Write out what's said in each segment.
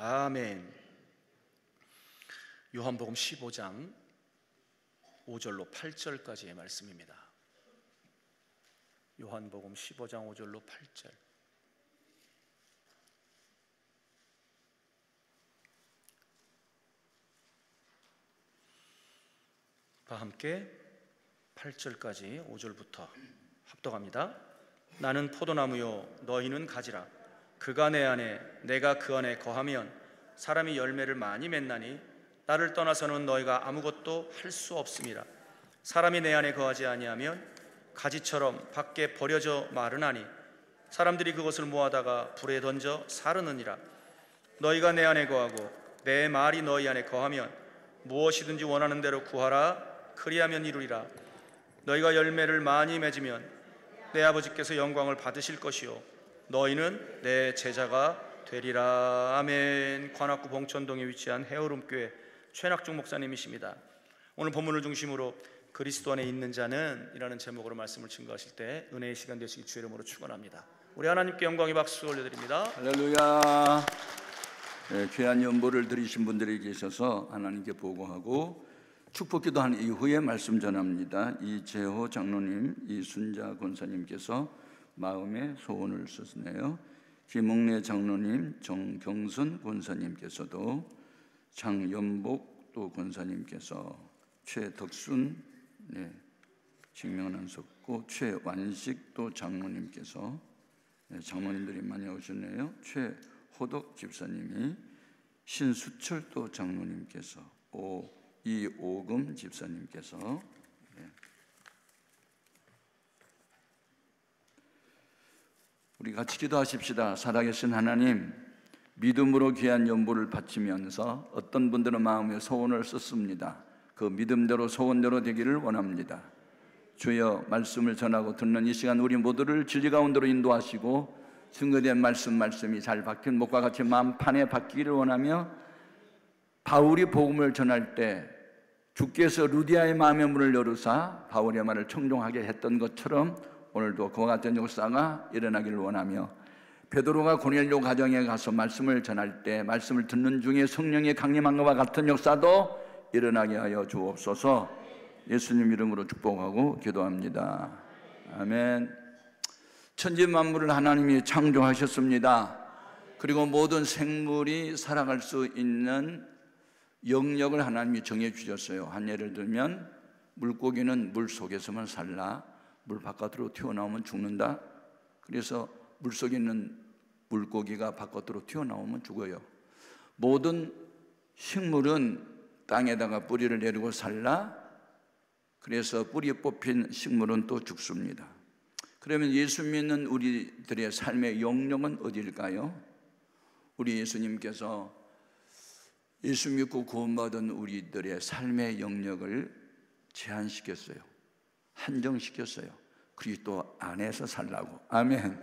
아멘. 요한복음 15장 5절로 8절까지의 말씀입니다. 요한복음 15장 5절로 8절. 다 함께 8절까지 5절부터 합독합니다. 나는 포도나무요 너희는 가지라. 그가 내 안에 내가 그 안에 거하면 사람이 열매를 많이 맺나니 나를 떠나서는 너희가 아무것도 할 수 없음이라. 사람이 내 안에 거하지 아니하면 가지처럼 밖에 버려져 마르나니 사람들이 그것을 모아다가 불에 던져 사르느니라. 너희가 내 안에 거하고 내 말이 너희 안에 거하면 무엇이든지 원하는 대로 구하라. 그리하면 이루리라. 너희가 열매를 많이 맺으면 내 아버지께서 영광을 받으실 것이요 너희는 내 제자가 되리라. 아멘. 관악구 봉천동에 위치한 해오름교회 최낙중 목사님이십니다. 오늘 본문을 중심으로 그리스도 안에 있는 자는 이라는 제목으로 말씀을 증거하실 때 은혜의 시간 되시기 주의 이름으로 축원합니다. 우리 하나님께 영광의 박수 올려드립니다. 할렐루야. 귀한 연보를 드리신 분들이 계셔서 하나님께 보고하고 축복기도한 이후에 말씀 전합니다. 이재호 장로님, 이순자 권사님께서 마음의 소원을 쓰시네요. 김웅래 장로님, 정경선 권사님께서도, 장연복 또 권사님께서, 최덕순 직명안 썼고, 최완식 또 장로님께서, 장로님들이 많이 오셨네요. 최호덕 집사님이, 신수철 또 장로님께서, 이오금 집사님께서, 우리 같이 기도하십시다. 살아계신 하나님, 믿음으로 귀한 연보를 바치면서 어떤 분들은 마음의 소원을 썼습니다. 그 믿음대로 소원대로 되기를 원합니다. 주여, 말씀을 전하고 듣는 이 시간 우리 모두를 진리 가운데로 인도하시고 증거된 말씀이 잘 박힌 목과 같이 마음판에 박히기를 원하며, 바울이 복음을 전할 때 주께서 루디아의 마음의 문을 열으사 바울의 말을 청종하게 했던 것처럼 오늘도 그와 같은 역사가 일어나기를 원하며, 베드로가 고넬료 가정에 가서 말씀을 전할 때 말씀을 듣는 중에 성령의 강림한 것과 같은 역사도 일어나게 하여 주옵소서. 예수님 이름으로 축복하고 기도합니다. 아멘. 천지 만물을 하나님이 창조하셨습니다. 그리고 모든 생물이 살아갈 수 있는 영역을 하나님이 정해 주셨어요. 한 예를 들면 물고기는 물 속에서만 살라, 물 바깥으로 튀어나오면 죽는다. 그래서 물 속에 있는 물고기가 바깥으로 튀어나오면 죽어요. 모든 식물은 땅에다가 뿌리를 내리고 살라. 그래서 뿌리 뽑힌 식물은 또 죽습니다. 그러면 예수 믿는 우리들의 삶의 영역은 어디일까요? 우리 예수님께서 예수 믿고 구원받은 우리들의 삶의 영역을 제한시켰어요. 한정시켰어요. 그리스도 안에서 살라고. 아멘.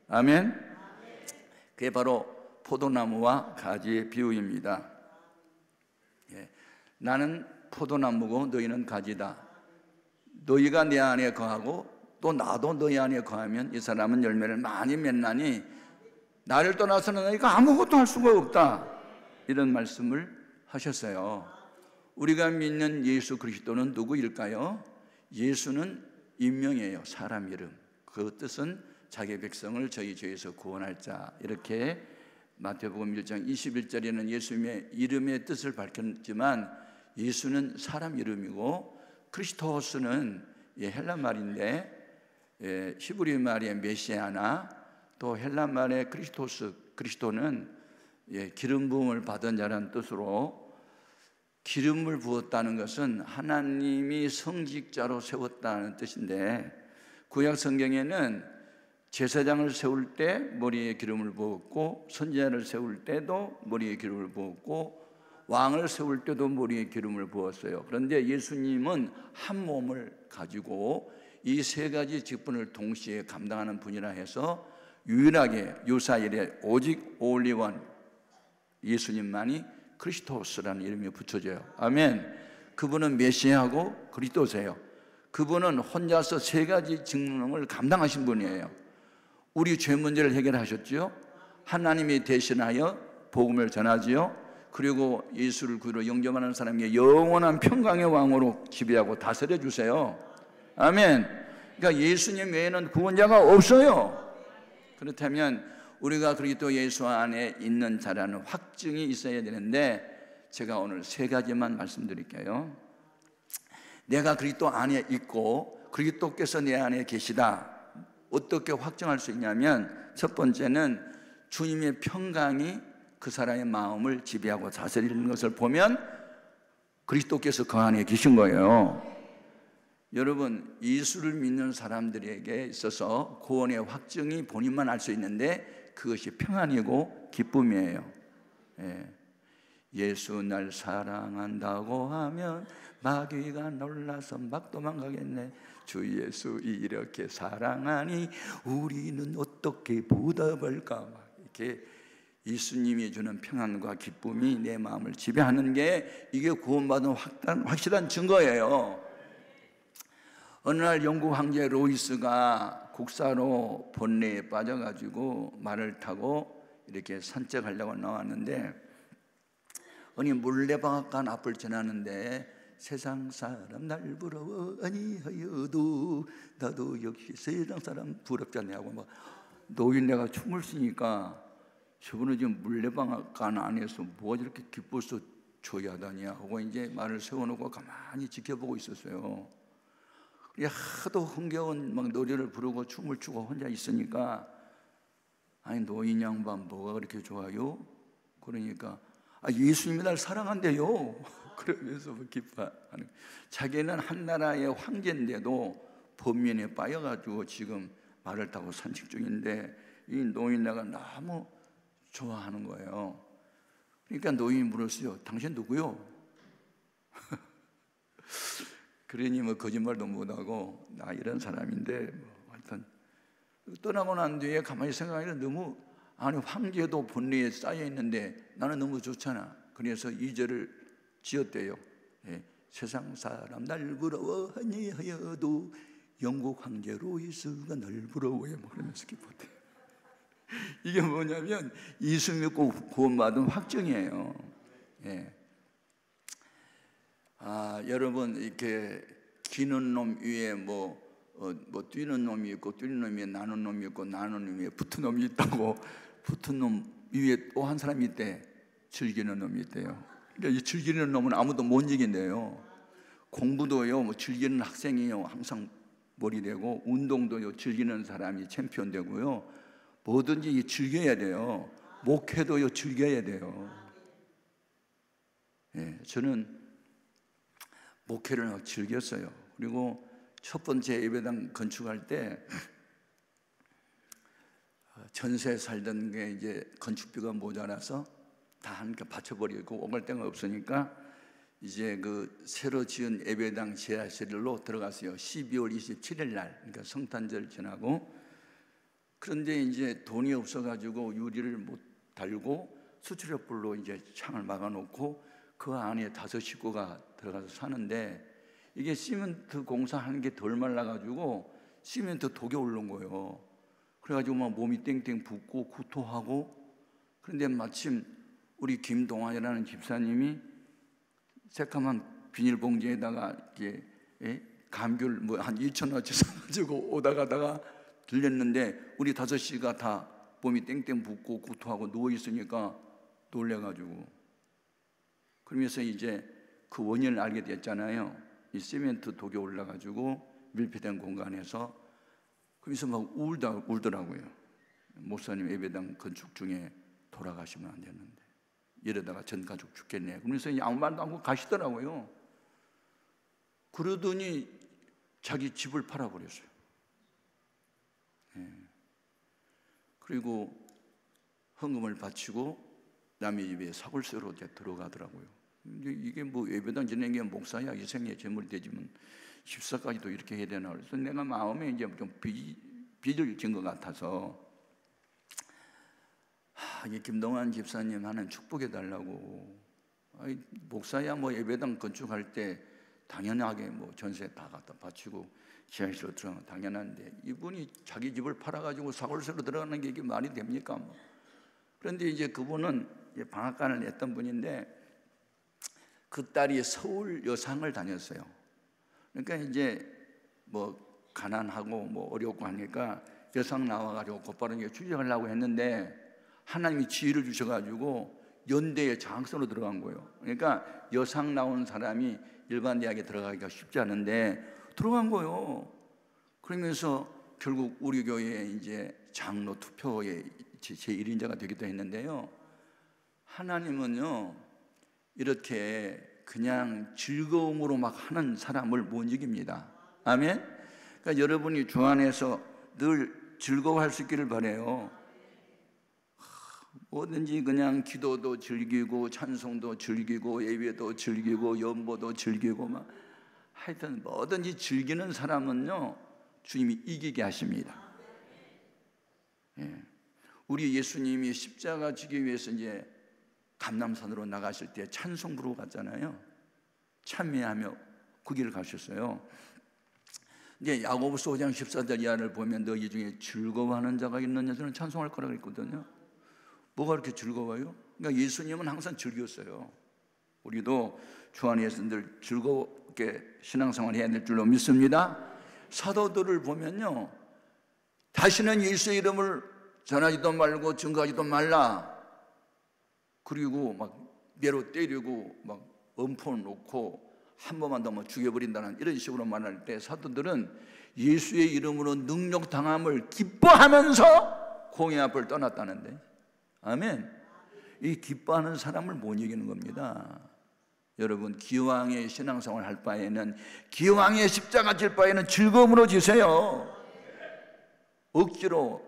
아멘. 그게 바로 포도나무와 가지의 비유입니다. 나는 포도나무고 너희는 가지다. 너희가 내 안에 거하고 또 나도 너희 안에 거하면 이 사람은 열매를 많이 맺나니 나를 떠나서는 너희가 아무것도 할 수가 없다. 이런 말씀을 하셨어요. 우리가 믿는 예수 그리스도는 누구일까요? 예수는 인명이에요. 사람 이름. 그 뜻은 자기 백성을 저희 죄에서 구원할 자. 이렇게 마태복음 1장 21절에는 예수님의 이름의 뜻을 밝혔지만 예수는 사람 이름이고, 크리스토스는 헬라 말인데 히브리 말의 메시아나 또 헬라 말의 크리스토스, 그리스도는 기름 부음을 받은 자라는 뜻으로, 기름을 부었다는 것은 하나님이 성직자로 세웠다는 뜻인데, 구약 성경에는 제사장을 세울 때 머리에 기름을 부었고, 선지자를 세울 때도 머리에 기름을 부었고, 왕을 세울 때도 머리에 기름을 부었어요. 그런데 예수님은 한 몸을 가지고 이 세 가지 직분을 동시에 감당하는 분이라 해서 유일하게 유사일에 오직 only one, 예수님만이 크리스토스라는 이름이 붙여져요. 아멘. 그분은 메시아고 그리스도세요. 그분은 혼자서 세 가지 직능을 감당하신 분이에요. 우리 죄 문제를 해결하셨죠. 하나님이 대신하여 복음을 전하지요. 그리고 예수를 구주로 영접하는 사람에게 영원한 평강의 왕으로 지배하고 다스려 주세요. 아멘. 그러니까 예수님 외에는 구원자가 없어요. 그렇다면 우리가 그리스도 예수 안에 있는 자라는 확증이 있어야 되는데, 제가 오늘 세 가지만 말씀드릴게요. 내가 그리스도 안에 있고 그리스도께서 내 안에 계시다. 어떻게 확증할 수 있냐면, 첫 번째는 주님의 평강이 그 사람의 마음을 지배하고 다스리는 것을 보면 그리스도께서 그 안에 계신 거예요. 여러분, 예수를 믿는 사람들에게 있어서 구원의 확증이 본인만 알 수 있는데 그것이 평안이고 기쁨이에요. 예수 날 사랑한다고 하면 마귀가 놀라서 막 도망가겠네. 주 예수 이렇게 사랑하니 우리는 어떻게 보답할까. 막 이렇게 예수님이 주는 평안과 기쁨이 내 마음을 지배하는 게, 이게 구원받은 확실한 증거예요. 어느 날 영국 황제 로이스가 국사로 본래에 빠져가지고 말을 타고 이렇게 산책하려고 나왔는데, 어느 물레방앗간 앞을 지나는데 세상 사람 날 부러워 아니하여도 나도 역시 세상 사람 부럽지 않냐 하고 막 노인네가 춤을 추니까, 저분은 지금 물레방앗간 안에서 뭐가 저렇게 기뻐서 조야다냐 하고 이제 말을 세워놓고 가만히 지켜보고 있었어요. 하도 흥겨운 막 노래를 부르고 춤을 추고 혼자 있으니까, 아니 노인 양반 뭐가 그렇게 좋아요? 그러니까 예수님이 날 사랑한대요. 그러면서 기뻐하는. 자기는 한 나라의 황제인데도 범면에 빠져가지고 지금 말을 타고 산책 중인데, 이 노인네가 너무 좋아하는 거예요. 그러니까 노인이 물었어요. 당신 누구요? 그러니 뭐 거짓말도 못하고 나 이런 사람인데 하여튼 떠나고 난 뒤에 가만히 생각하니까 너무, 아니 황제도 본래에 쌓여 있는데 나는 너무 좋잖아. 그래서 2절을 지었대요. 세상 사람 날 부러워하니 하여도 영국 황제 로이스가 날 부러워해. 그러면서 기뻤대요. 이게 뭐냐면 예수 믿고 구원받은 확증이에요. 여러분, 이렇게 기는 놈 위에 뭐 뛰는 놈이 있고, 뛰는 놈 위에 나는 놈이 있고, 나는 놈 위에 붙은 놈이 있다고. 붙은 놈 위에 또 한 사람이 있대. 즐기는 놈이 있대요. 그러니까 이 즐기는 놈은 아무도 못 이긴대요. 공부도요, 뭐 즐기는 학생이요 항상 머리 되고, 운동도요 즐기는 사람이 챔피언 되고요, 뭐든지 즐겨야 돼요. 목회도요 즐겨야 돼요. 저는 목회를 즐겼어요. 그리고 첫 번째 예배당 건축할 때 전세 살던 게 이제 건축비가 모자라서 다 함께 받쳐버리고 오갈 데가 없으니까 이제 그 새로 지은 예배당 지하실로 들어갔어요. 12월 27일 날, 그러니까 성탄절 지나고. 그런데 이제 돈이 없어가지고 유리를 못 달고 수출력불로 이제 창을 막아놓고 그 안에 5 식구가 들어가서 사는데, 이게 시멘트 공사하는 게 덜 말라가지고 시멘트 독이 오른 거예요. 그래가지고 막 몸이 땡땡 붓고 구토하고. 그런데 마침 우리 김동환이라는 집사님이 새까만 비닐봉지에다가 이렇게 감귤 뭐 한 2,000원어치 사가지고 오다 가다가 들렸는데, 우리 5씨가 다 몸이 땡땡 붓고 구토하고 누워 있으니까 놀래가지고. 그러면서 이제 그 원인을 알게 됐잖아요. 이 시멘트 독이 올라가지고 밀폐된 공간에서. 그래서 막 울더라고요. 목사님 예배당 건축 중에 돌아가시면 안 되는데 이러다가 전 가족 죽겠네. 그러면서 아무 말도 안 하고 가시더라고요. 그러더니 자기 집을 팔아버렸어요. 그리고 헌금을 바치고 남의 집에 사골세로 들어가더라고요. 근데 이게 뭐 예배당 지내는 게 목사야 이 생에 재물이 되지만 집사까지도 이렇게 해야 되나. 그래서 내가 마음에 이제 좀 빚을 진 것 같아서, 이 김동환 집사님 하는 축복해 달라고. 목사야 뭐 예배당 건축할 때 당연하게 뭐 전세 다 갖다 바치고 지하실로 들어가면 당연한데, 이분이 자기 집을 팔아가지고 사골세로 들어가는 게 이게 말이 됩니까? 그런데 이제 그분은 방앗간을 냈던 분인데 그 딸이 서울 여상을 다녔어요. 그러니까 이제 뭐 가난하고 뭐 어렵고 하니까 여상 나와가지고 곧바로 이제 취직하려고 했는데 하나님이 지혜를 주셔가지고 연대에 장학생으로 들어간 거예요. 그러니까 여상 나온 사람이 일반 대학에 들어가기가 쉽지 않은데 들어간 거예요. 그러면서 결국 우리 교회에 이제 장로 투표에 제1인자가 되기도 했는데요. 하나님은요 이렇게 그냥 즐거움으로 막 하는 사람을 못 이깁니다. 아멘. 그러니까 여러분이 주 안에서 늘 즐거워할 수 있기를 바라요. 뭐든지 그냥 기도도 즐기고 찬송도 즐기고 예배도 즐기고 연보도 즐기고 막 하여튼 뭐든지 즐기는 사람은요 주님이 이기게 하십니다. 예. 우리 예수님이 십자가 지기 위해서 이제 감람산으로 나가실 때 찬송 부르고 갔잖아요. 찬미하며 그 길을 가셨어요. 이제 야고보서 5장 14절 이하를 보면 너희 중에 즐거워하는 자가 있느냐 저는 찬송할 거라고 했거든요. 뭐가 그렇게 즐거워요? 그러니까 예수님은 항상 즐겼어요. 우리도 주 안에서 늘 즐겁게 신앙생활 해야 될 줄로 믿습니다. 사도들을 보면요 다시는 예수의 이름을 전하지도 말고 증거하지도 말라, 그리고 막 매로 때리고 막 엄포 놓고 한 번만 더 죽여버린다는 이런 식으로 말할 때 사도들은 예수의 이름으로 능력당함을 기뻐하면서 공의 앞을 떠났다는데, 아멘. 이 기뻐하는 사람을 못 이기는 겁니다. 여러분 기왕의 신앙생활 할 바에는, 기왕의 십자가 질 바에는 즐거움으로 지세요. 억지로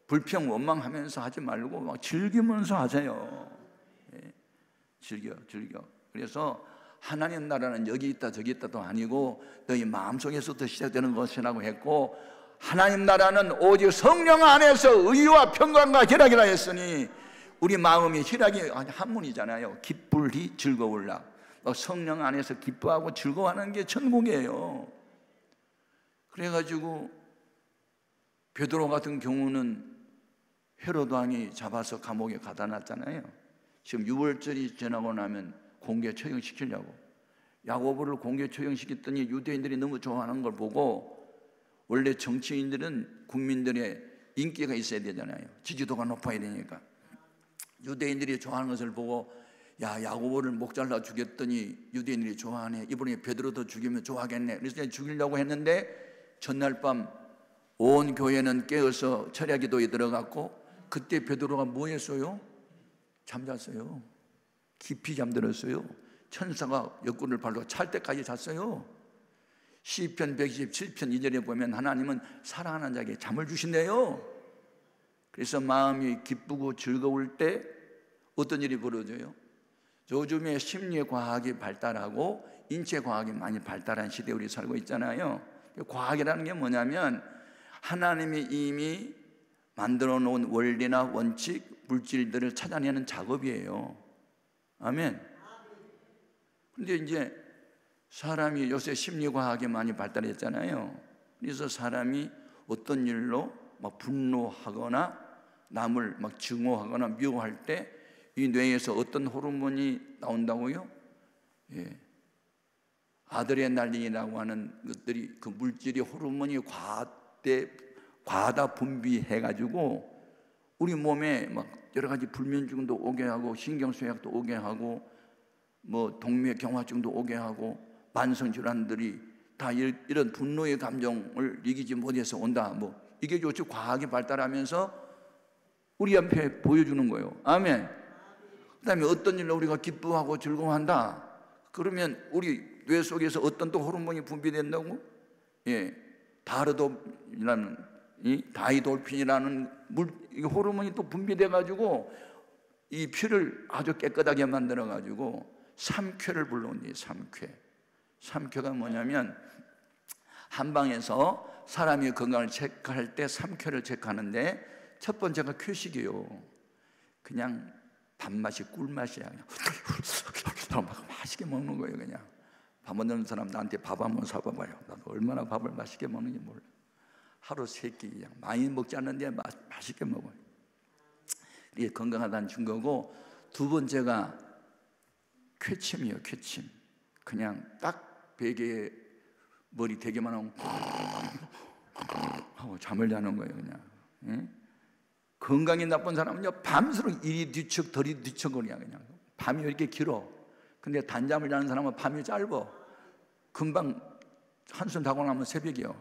불평 원망하면서 하지 말고 막 즐기면서 하세요. 예. 즐겨. 그래서 하나님 나라는 여기 있다 저기 있다도 아니고 너희 마음속에서부터 시작되는 것이라고 했고, 하나님 나라는 오직 성령 안에서 의와 평강과 희락이라 했으니 우리 마음이 희락이 한문이잖아요. 기쁠히 즐거울라. 성령 안에서 기뻐하고 즐거워하는 게 천국이에요. 그래가지고 베드로 같은 경우는 헤로드 왕이 잡아서 감옥에 가다 놨잖아요. 지금 6월절이 지나고 나면 공개 처형시키려고 야고보를 공개 처형시켰더니 유대인들이 너무 좋아하는 걸 보고, 원래 정치인들은 국민들의 인기가 있어야 되잖아요. 지지도가 높아야 되니까. 유대인들이 좋아하는 것을 보고 야 야고보를 목 잘라 죽였더니 유대인들이 좋아하네, 이번에 베드로도 죽이면 좋아하겠네. 그래서 죽이려고 했는데 전날 밤 온 교회는 깨어서 철야기도에 들어갔고, 그때 베드로가 뭐 했어요? 잠잤어요. 깊이 잠들었어요. 천사가 옆구리를 발로 찰 때까지 잤어요. 시편 127편 2절에 보면 하나님은 사랑하는 자에게 잠을 주신대요. 그래서 마음이 기쁘고 즐거울 때 어떤 일이 벌어져요? 요즘에 심리과학이 발달하고 인체과학이 많이 발달한 시대에 우리 살고 있잖아요. 과학이라는 게 뭐냐면 하나님이 이미 만들어 놓은 원리나 원칙, 물질들을 찾아내는 작업이에요. 아멘. 근데 이제 사람이 요새 심리과학이 많이 발달했잖아요. 그래서 사람이 어떤 일로 막 분노하거나 남을 막 증오하거나 미워할 때 이 뇌에서 어떤 호르몬이 나온다고요? 예. 아드레날린이라고 하는 것들이, 그 물질이 호르몬이 과다 분비해가지고 우리 몸에 막 여러 가지 불면증도 오게 하고 신경쇠약도 오게 하고 뭐 동맥경화증도 오게 하고 만성질환들이 다 이런 분노의 감정을 이기지 못해서 온다. 뭐 이게 요즘 과학이 발달하면서 우리 앞에 보여주는 거예요. 아멘. 그 다음에 어떤 일로 우리가 기뻐하고 즐거워한다 그러면 우리 뇌 속에서 어떤 또 호르몬이 분비된다고? 예, 다이돌핀이라는 이 호르몬이 또 분비돼가지고 이 피를 아주 깨끗하게 만들어가지고 삼쾌를 불러온대요. 삼쾌가 뭐냐면 한방에서 사람이 건강을 체크할 때 삼쾌를 체크하는데 첫 번째가 쾌식이에요. 그냥 밥맛이 꿀맛이야. 그냥 맛있게 먹는 거예요. 그냥 밥 먹는 사람 나한테 밥 한번 사봐봐요. 나도 얼마나 밥을 맛있게 먹는지 몰라. 하루 3끼 그냥 많이 먹지 않는데 맛있게 먹어요. 이게 건강하다는 증거고, 두 번째가 쾌침이에요. 쾌침. 그냥 딱 베개에 머리 되게만 하고 잠을 자는 거예요. 그냥. 예? 건강이 나쁜 사람은요 밤새도록 이리 뒤척 저리 뒤척거려. 그냥 밤이 왜 이렇게 길어? 근데 단잠을 자는 사람은 밤이 짧어. 금방 한숨 자고 나면 새벽이요.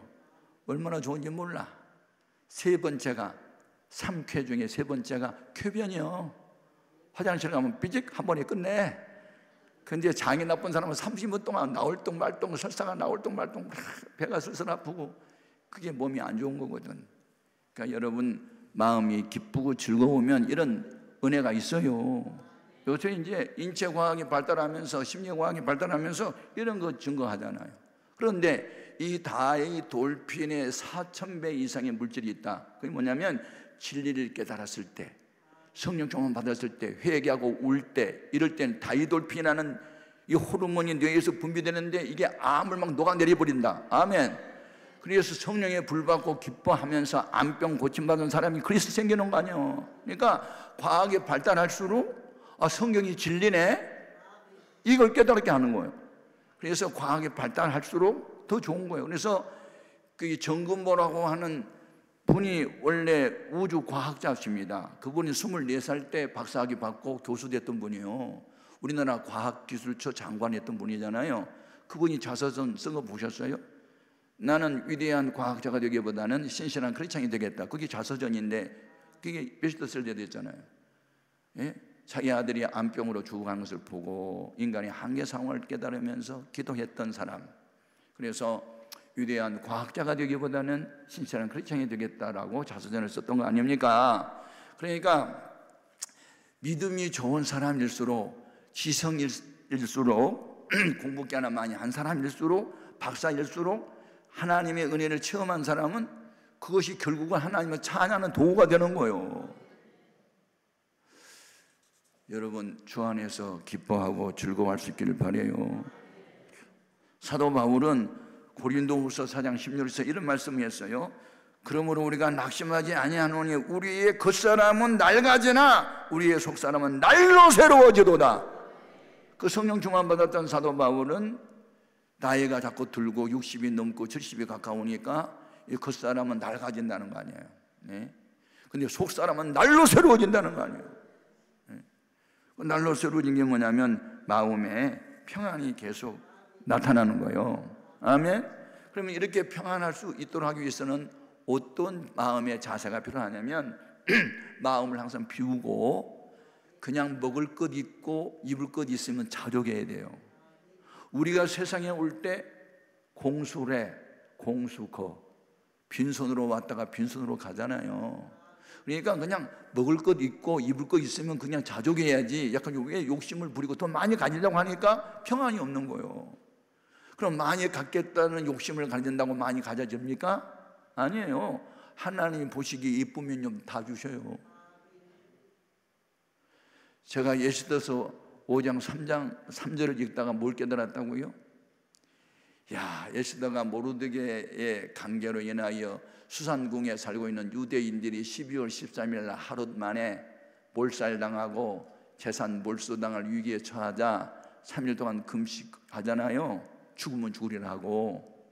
얼마나 좋은지 몰라. 세 번째가 삼쾌 중에 세 번째가 쾌변이요. 화장실 가면 삐직 한 번에 끝내. 근데 장이 나쁜 사람은 30분 동안 나올 똥 말똥 설사가 나올 똥 말똥 배가 슬슬 아프고 그게 몸이 안 좋은 거거든. 그러니까 여러분 마음이 기쁘고 즐거우면 이런 은혜가 있어요. 요새 이제 인체과학이 발달하면서 심리과학이 발달하면서 이런 거 증거하잖아요. 그런데 이 다의 돌핀에 4,000배 이상의 물질이 있다. 그게 뭐냐면 진리를 깨달았을 때, 성령 충만 받았을 때, 회개하고 울 때, 이럴 때는 다이돌핀이라는 이 호르몬이 뇌에서 분비되는데 이게 암을 막 녹아내려 버린다. 아멘. 그래서 성령에 불받고 기뻐하면서 암병 고침받은 사람이 그리스도 생기는 거 아니에요. 그러니까 과학이 발달할수록 성경이 진리네, 이걸 깨닫게 하는 거예요. 그래서 과학이 발달할수록 더 좋은 거예요. 그래서 그 정근보라고 하는 분이 원래 우주과학자십니다. 그분이 24살 때 박사학위 받고 교수 됐던 분이에요. 우리나라 과학기술처 장관했던 분이잖아요. 그분이 자서전 쓴 거 보셨어요? 나는 위대한 과학자가 되기보다는 신실한 크리스찬이 되겠다. 그게 자서전인데 그게 베스트셀러 됐잖아요. 예? 자기 아들이 암병으로 죽어가는 것을 보고 인간의 한계 상황을 깨달으면서 기도했던 사람. 그래서 위대한 과학자가 되기보다는 신실한 크리스찬이 되겠다라고 자서전을 썼던 거 아닙니까? 그러니까 믿음이 좋은 사람일수록, 지성일수록, 공부 깨나 많이 한 사람일수록, 박사일수록 하나님의 은혜를 체험한 사람은 그것이 결국은 하나님을 찬양하는 도구가 되는 거예요. 여러분 주 안에서 기뻐하고 즐거워할 수 있기를 바라요. 사도 바울은 고린도후서 4장 16절에서 이런 말씀을 했어요. 그러므로 우리가 낙심하지 아니하노니 우리의 겉사람은 낡아지나 우리의 속사람은 날로 새로워지도다. 그 성령 충만 받았던 사도 바울은 나이가 자꾸 들고 60이 넘고 70이 가까우니까 이 겉사람은 낡아진다는 거 아니에요. 네? 근데 속사람은 날로 새로워진다는 거 아니에요. 네? 날로 새로워진 게 뭐냐면 마음에 평안이 계속 나타나는 거예요. 아멘. 그러면 이렇게 평안할 수 있도록 하기 위해서는 어떤 마음의 자세가 필요하냐면 마음을 항상 비우고 그냥 먹을 것 있고 입을 것 있으면 자족해야 돼요. 우리가 세상에 올 때 공수래 공수거 빈손으로 왔다가 빈손으로 가잖아요. 그러니까 그냥 먹을 것 있고 입을 것 있으면 그냥 자족해야지. 약간 왜 욕심을 부리고 더 많이 가지려고 하니까 평안이 없는 거예요. 그럼 많이 갖겠다는 욕심을 가진다고 많이 가져집니까? 아니에요. 하나님이 보시기에 이쁘면 좀 다 주셔요. 제가 예시들어서 5장 3장 3절을 읽다가 뭘 깨달았다고요? 예시다가 모르드게의 관계로 인하여 수산궁에 살고 있는 유대인들이 12월 13일 날 하루 만에 몰살당하고 재산 몰수당할 위기에 처하자 3일 동안 금식하잖아요. 죽으면 죽으리라 하고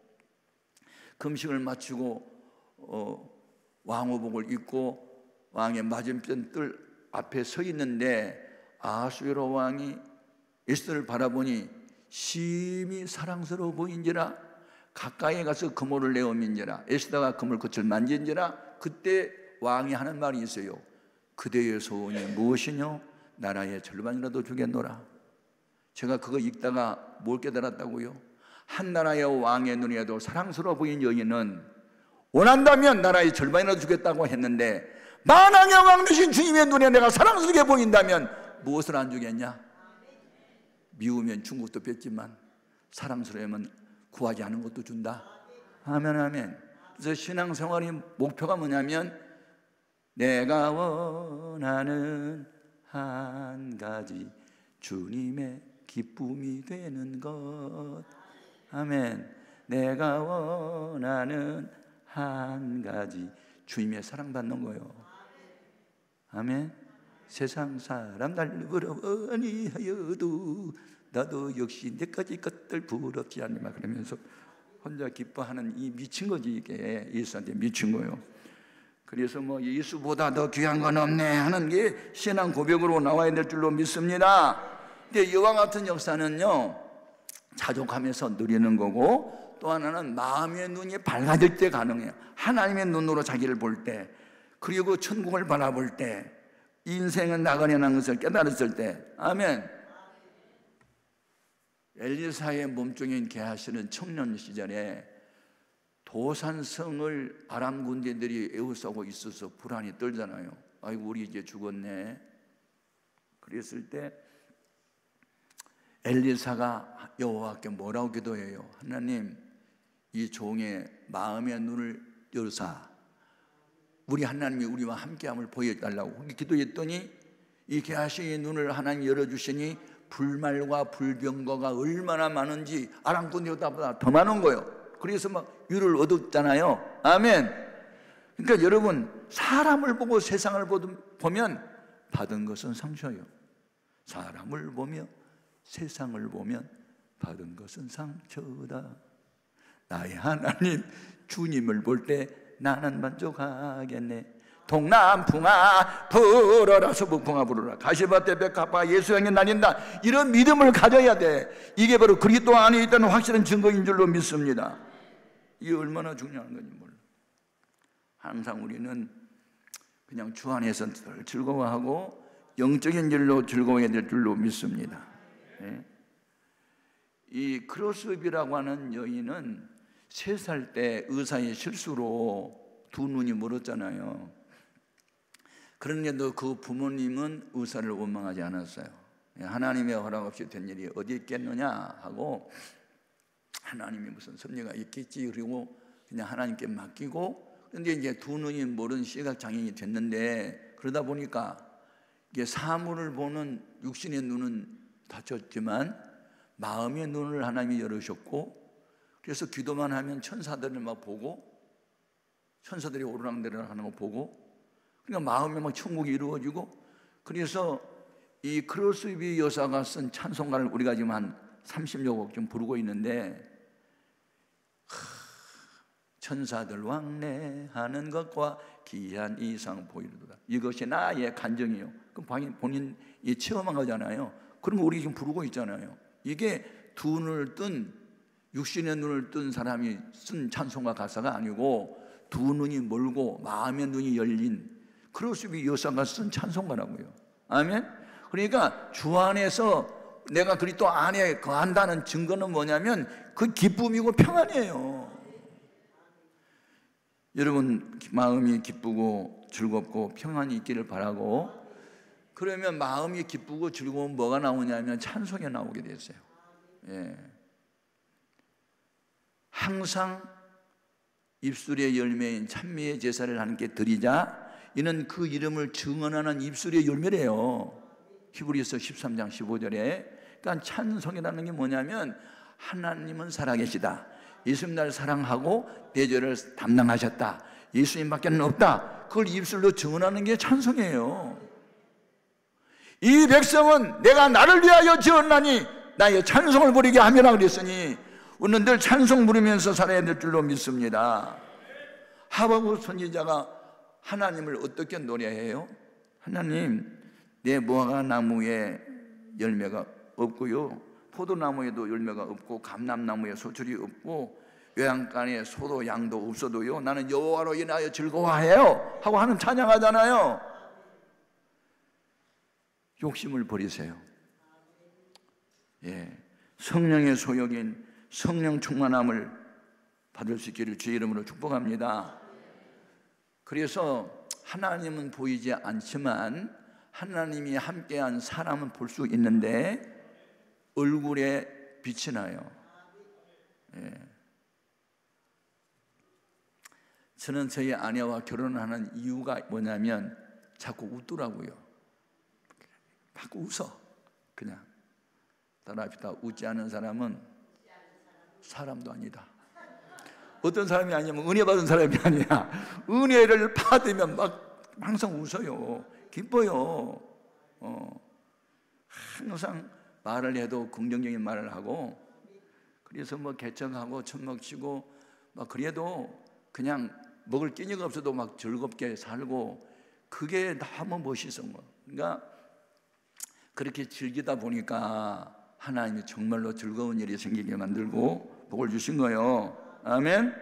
금식을 마치고 왕호복을 입고 왕의 맞은편 뜰 앞에 서 있는데 아수에로 왕이 에스더를 바라보니 심히 사랑스러워 보인지라 가까이 가서 그물을 내어민지라 에스더가 그물 끝을 만진지라 그때 왕이 하는 말이 있어요. 그대의 소원이 무엇이뇨? 나라의 절반이라도 주겠노라. 제가 그거 읽다가 뭘 깨달았다고요? 한 나라의 왕의 눈에도 사랑스러워 보인 여인은 원한다면 나라의 절반이라도 주겠다고 했는데 만왕의 왕 되신 주님의 눈에 내가 사랑스럽게 보인다면 무엇을 안 주겠냐? 미우면 준 것도 뺐지만 사랑스러우면 구하지 않은 것도 준다. 아멘 아멘. 그래서 신앙생활의 목표가 뭐냐면 내가 원하는 한 가지 주님의 기쁨이 되는 것. 아멘. 내가 원하는 한 가지 주님의 사랑받는 거예요. 아멘. 세상 사람 날 부러워니 하여도 나도 역시 내까지 것들 부럽지 않니마 그러면서 혼자 기뻐하는 이 미친 거지. 이게 예수한테 미친 거예요. 그래서 뭐 예수보다 더 귀한 건 없네 하는 게 신앙 고백으로 나와야 될 줄로 믿습니다. 근데 이와 같은 역사는요, 자족하면서 누리는 거고, 또 하나는 마음의 눈이 밝아질 때 가능해요. 하나님의 눈으로 자기를 볼 때, 그리고 천국을 바라볼 때, 인생은 나가려는 것을 깨달았을 때. 아멘. 엘리사의 몸종인 게하시는 청년 시절에 도산성을 아람 군대들이 에워싸고 있어서 불안이 떨잖아요. 아이고 우리 이제 죽었네. 그랬을 때 엘리사가 여호와께 뭐라고 기도해요? 하나님, 이 종의 마음의 눈을 열사 우리 하나님이 우리와 함께함을 보여달라고 기도했더니 이 게하시의 눈을 하나님 열어주시니 불말과 불병거가 얼마나 많은지 아람 군대보다 더 많은 거예요. 그래서 막 유를 얻었잖아요. 아멘. 그러니까 여러분, 사람을 보고 세상을 보면 받은 것은 상처예요. 사람을 보며 세상을 보면 받은 것은 상처다. 나의 하나님 주님을 볼 때 나는 만족하겠네. 동남풍아 불어라, 서북풍아 불어라, 가시밭에 백합화 예수향이 날린다. 이런 믿음을 가져야 돼. 이게 바로 그리스도 안에 있다는 확실한 증거인 줄로 믿습니다. 이게 얼마나 중요한 건지 몰라. 항상 우리는 그냥 주 안에서 즐거워하고 영적인 일로 즐거워해야 될 줄로 믿습니다. 네. 이 크로스업이라고 하는 여인은 3살 때 의사의 실수로 두 눈이 멀었잖아요. 그런데도 그 부모님은 의사를 원망하지 않았어요. 하나님의 허락 없이 된 일이 어디 있겠느냐 하고, 하나님이 무슨 섭리가 있겠지, 그리고 그냥 하나님께 맡기고. 그런데 이제 두 눈이 멀은 시각장애인이 됐는데, 그러다 보니까 이게 사물을 보는 육신의 눈은 닫혔지만 마음의 눈을 하나님이 열으셨고, 그래서 기도만 하면 천사들을 막 보고, 천사들이 오르락내리락 하는 거 보고, 그러니까 마음에 막 천국이 이루어지고. 그래서 이 크로스비 여사가 쓴 찬송가를 우리가 지금 한 30여 곡 좀 부르고 있는데, 천사들 왕래하는 것과 귀한 이상 보이리로다. 이것이 나의 간정이요. 그럼 본인이 체험한 거잖아요. 그런 거 우리 지금 부르고 있잖아요. 이게 두 눈을 뜬, 육신의 눈을 뜬 사람이 쓴 찬송가 가사가 아니고, 두 눈이 멀고 마음의 눈이 열린 크로스비 여사가 쓴 찬송가라고요. 아멘. 그러니까 주 안에서 내가 그리스도 안에 거한다는 증거는 뭐냐면 그 기쁨이고 평안이에요. 여러분, 마음이 기쁘고 즐겁고 평안이 있기를 바라고, 그러면 마음이 기쁘고 즐거운 뭐가 나오냐면 찬송이 나오게 됐어요. 예. 항상 입술의 열매인 찬미의 제사를 하나님께 드리자. 이는 그 이름을 증언하는 입술의 열매래요. 히브리서 13장 15절에. 그러니까 찬송이라는 게 뭐냐면 하나님은 살아계시다, 예수님 날 사랑하고 내 죄를 담당하셨다, 예수님밖에는 없다, 그걸 입술로 증언하는 게 찬송이에요. 이 백성은 내가 나를 위하여 지었나니 나의 찬송을 부리게 하매라 그랬으니 우리는 늘 찬송 부르면서 살아야 될 줄로 믿습니다. 하박국 선지자가 하나님을 어떻게 노래해요? 하나님, 내 무화과 나무에 열매가 없고요, 포도나무에도 열매가 없고, 감람나무에 소출이 없고, 외양간에 소도 양도 없어도요, 나는 여호와로 인하여 즐거워해요 하고 하는 찬양하잖아요. 욕심을 버리세요. 예, 성령의 소욕인 성령 충만함을 받을 수 있기를 주의 이름으로 축복합니다. 그래서 하나님은 보이지 않지만 하나님이 함께한 사람은 볼 수 있는데 얼굴에 빛이 나요. 예. 저는 저희 아내와 결혼하는 이유가 뭐냐면 자꾸 웃더라고요. 자꾸 웃어. 그냥 따라합시다. 웃지 않은 사람은 사람도 아니다. 어떤 사람이 아니면 은혜 받은 사람이 아니야. 은혜를 받으면 막 항상 웃어요. 기뻐요. 항상 말을 해도 긍정적인 말을 하고, 그래서 뭐 개척하고 젖먹치고 막 그래도 그냥 먹을 끼니가 없어도 막 즐겁게 살고, 그게 너무 멋있어. 그러니까 그렇게 즐기다 보니까 하나님이 정말로 즐거운 일이 생기게 만들고 복을 주신 거예요. 아멘.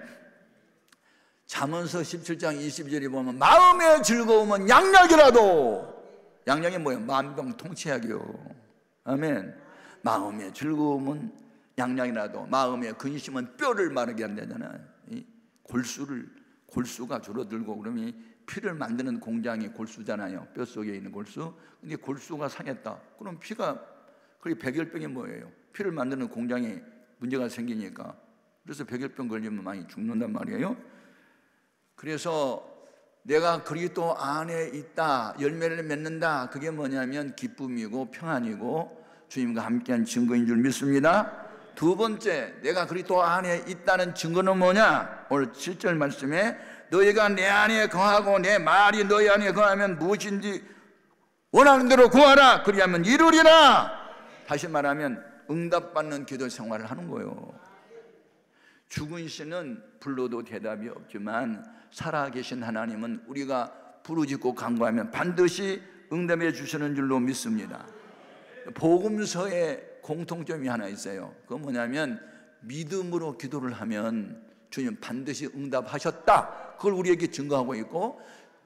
잠언서 17장 22절에 보면 마음의 즐거움은 양약이라도, 양약이 뭐예요? 만병통치약이요. 아멘. 마음의 즐거움은 양약이라도 마음의 근심은 뼈를 마르게 한다잖아요. 골수가 줄어들고, 그러면 피를 만드는 공장이 골수잖아요. 뼈 속에 있는 골수. 근데 골수가 상했다, 그럼 피가, 그게 백혈병이 뭐예요? 피를 만드는 공장에 문제가 생기니까. 그래서 백혈병 걸리면 많이 죽는단 말이에요. 그래서 내가 그리스도 안에 있다, 열매를 맺는다, 그게 뭐냐면 기쁨이고 평안이고 주님과 함께한 증거인 줄 믿습니다. 두 번째, 내가 그리스도 안에 있다는 증거는 뭐냐? 오늘 7절 말씀에 너희가 내 안에 거하고 내 말이 너희 안에 거하면 무엇인지 원하는 대로 구하라, 그리하면 이루리라. 다시 말하면 응답받는 기도 생활을 하는 거예요. 죽은 씨는 불러도 대답이 없지만 살아계신 하나님은 우리가 부르짖고 간구하면 반드시 응답해 주시는 줄로 믿습니다. 복음서에 공통점이 하나 있어요. 그건 뭐냐면 믿음으로 기도를 하면 주님 반드시 응답하셨다, 그걸 우리에게 증거하고 있고,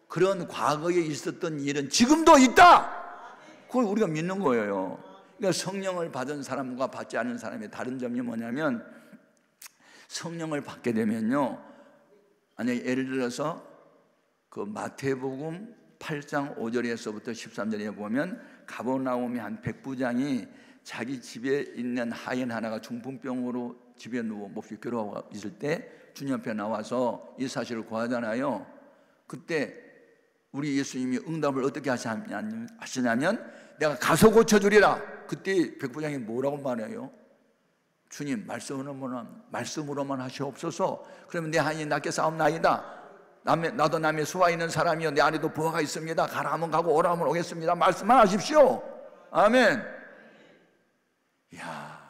그런 과거에 있었던 일은 지금도 있다, 그걸 우리가 믿는 거예요. 그러니까 성령을 받은 사람과 받지 않은 사람의 다른 점이 뭐냐면, 성령을 받게 되면요, 아니 예를 들어서 그 마태복음 8장 5절에서부터 13절에 보면 가버나움의 한 백부장이 자기 집에 있는 하인 하나가 중풍병으로 집에 누워 몹시 괴로워하고 있을 때 주님 앞에 나와서 이 사실을 고하잖아요. 그때 우리 예수님이 응답을 어떻게 하시냐면 내가 가서 고쳐주리라. 그때 백부장이 뭐라고 말해요? 주님 말씀으로만 하시옵소서. 그러면 내 하인이 낫게 싸움나이다. 나도 남의 수와 있는 사람이요 내 안에도 부하가 있습니다. 가라 하면 가고 오라 하면 오겠습니다. 말씀만 하십시오. 아멘. 이야,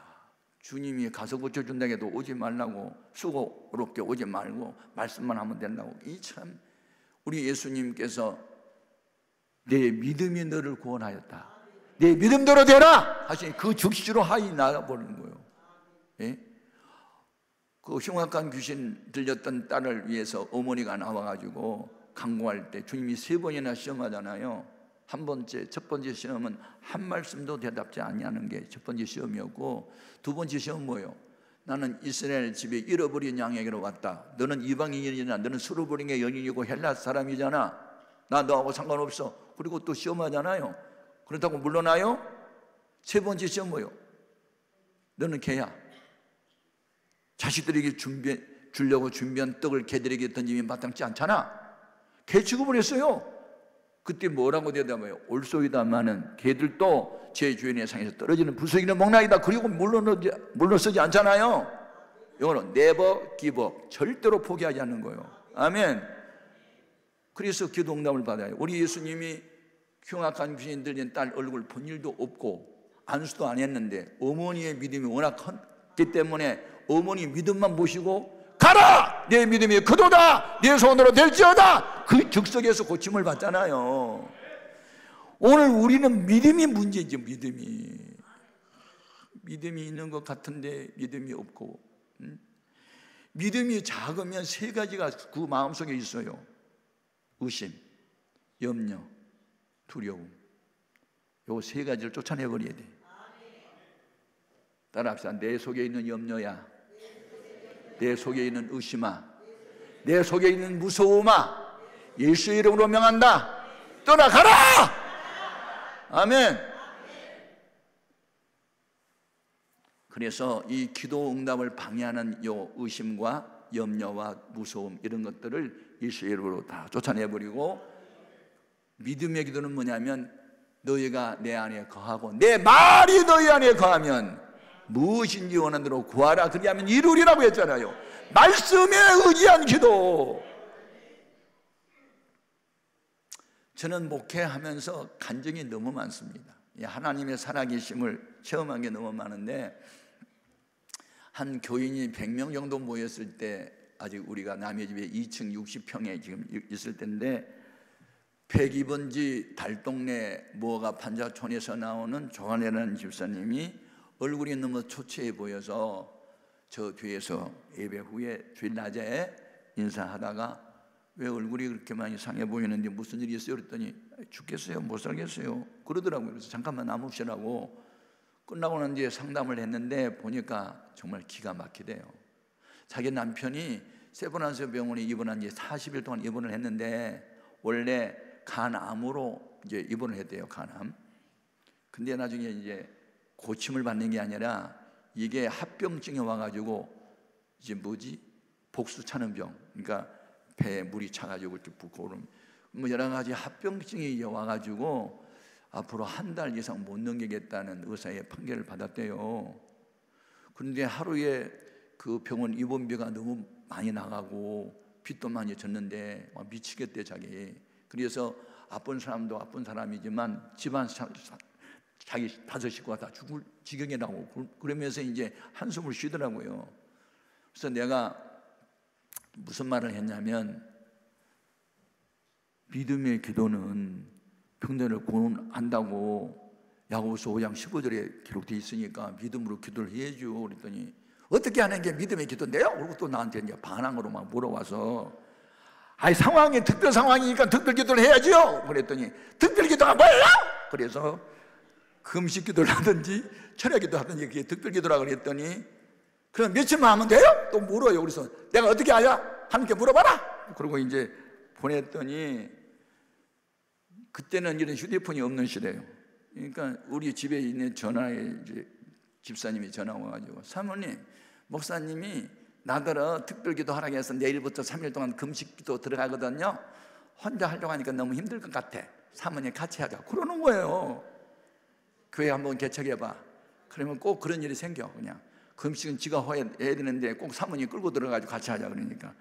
주님이 가서 고쳐준다고 해도 오지 말라고, 수고롭게 오지 말고 말씀만 하면 된다고. 이 참, 우리 예수님께서 내 믿음이 너를 구원하였다, 내 믿음대로 되라 하시니 그 즉시로 하인이 나가버리는 거예요. 예? 그 흉악한 귀신 들렸던 딸을 위해서 어머니가 나와가지고 간구할 때 주님이 3번이나 시험하잖아요. 첫 번째 시험은 한 말씀도 대답지 아니하는 게 첫 번째 시험이었고, 두 번째 시험은 뭐예요? 나는 이스라엘 집에 잃어버린 양에게로 왔다. 너는 이방인이잖아. 너는 수르보링의 연인이고 헬라 사람이잖아. 나 너하고 상관없어. 그리고 또 시험하잖아요. 그렇다고 물러나요? 세 번째 시험 뭐예요? 너는 개야. 자식들에게 주려고 준비한 떡을 개들에게 던지면 마땅치 않잖아. 개 취급을 했어요. 그때 뭐라고 대답해요? 올소이다마는 개들도 제 주인의 상에서 떨어지는 부스러기는 먹나이다. 그리고 물러서지 않잖아요. 이거는 never give up, 절대로 포기하지 않는 거예요. 아멘. 그래서 기도 응답을 받아요. 우리 예수님이 흉악한 귀신 들린 딸 얼굴 본 일도 없고 안수도 안 했는데 어머니의 믿음이 워낙 컸기 때문에 어머니 믿음만 보시고 가라! 내 믿음이 그도다! 내 손으로 될지어다! 그 즉석에서 고침을 받잖아요. 오늘 우리는 믿음이 문제지. 믿음이 있는 것 같은데 믿음이 없고, 믿음이 작으면 3가지가 그 마음속에 있어요. 의심, 염려, 두려움. 요 3가지를 쫓아내버려야 돼. 따라합시다. 내 속에 있는 염려야, 내 속에 있는 의심아, 내 속에 있는 무서움아, 예수의 이름으로 명한다. 떠나가라! 아멘. 그래서 이 기도 응답을 방해하는 요 의심과 염려와 무서움, 이런 것들을 예수의 이름으로 다 쫓아내버리고, 믿음의 기도는 뭐냐면 너희가 내 안에 거하고 내 말이 너희 안에 거하면 무엇인지 원하는 대로 구하라, 그리하면 이루리라고 했잖아요. 말씀에 의지한 기도. 저는 목회하면서 간증이 너무 많습니다. 하나님의 살아계심을 체험한 게 너무 많은데, 한 교인이 100명 정도 모였을 때, 아직 우리가 남의 집에 2층 60평에 지금 있을 때인데, 102번지 달동네 무허가 판자촌에서 나오는 조한혜라는 집사님이 얼굴이 너무 초췌해 보여서 저 교회에서 예배 후에 주일 낮에 인사하다가 왜 얼굴이 그렇게 많이 상해 보이는데 무슨 일이 있어요? 그랬더니 죽겠어요, 못 살겠어요 그러더라고요. 그래서 잠깐만 남으시라고 끝나고 난 뒤에 상담을 했는데 보니까 정말 기가 막히대요. 자기 남편이 세브란스 병원에 입원한 지 40일 동안 입원을 했는데 원래 간암으로 이제 입원을 했대요. 간암. 근데 나중에 이제 고침을 받는 게 아니라 이게 합병증이 와가지고 이제 복수 차는 병. 그러니까 배에 물이 차가지고 이렇게 붓고 뭐 여러 가지 합병증이 이제 와가지고 앞으로 한 달 이상 못 넘기겠다는 의사의 판결을 받았대요. 그런데 하루에 그 병원 입원비가 너무 많이 나가고 빚도 많이 졌는데 미치겠대 자기. 그래서 아픈 사람도 아픈 사람이지만 집안 자기 5 식구가 다 죽을 지경이라고 그러면서 이제 한숨을 쉬더라고요. 그래서 내가 무슨 말을 했냐면, 믿음의 기도는 병들을 구원한다고 야고보서 5장 15절에 기록되어 있으니까 믿음으로 기도를 해야죠. 그랬더니 어떻게 하는 게 믿음의 기도인데요? 그리고 또 나한테 이제 반항으로 막 물어와서, 아니 상황이 특별 상황이니까 특별 기도를 해야죠. 그랬더니 특별 기도가 뭐예요? 그래서 금식 기도를 하든지 철야 기도 하든지 그게 특별 기도라고 그랬더니, 그럼 며칠만 하면 돼요? 또 물어요. 그래서 내가 어떻게 하냐? 하나님께 물어봐라. 그리고 이제 보냈더니, 그때는 이런 휴대폰이 없는 시대예요. 그러니까 우리 집에 있는 전화에 이제 집사님이 전화 와가지고, 사모님, 목사님이 나더러 특별기도 하라고 해서 내일부터 3일 동안 금식기도 들어가거든요. 혼자 하려고 하니까 너무 힘들 것 같아. 사모님 같이 하자. 그러는 거예요. 교회 한번 개척해봐. 그러면 꼭 그런 일이 생겨. 그냥 금식은 지가 해야 되는데 꼭 사모님 끌고 들어가지고 같이 하자. 그러니까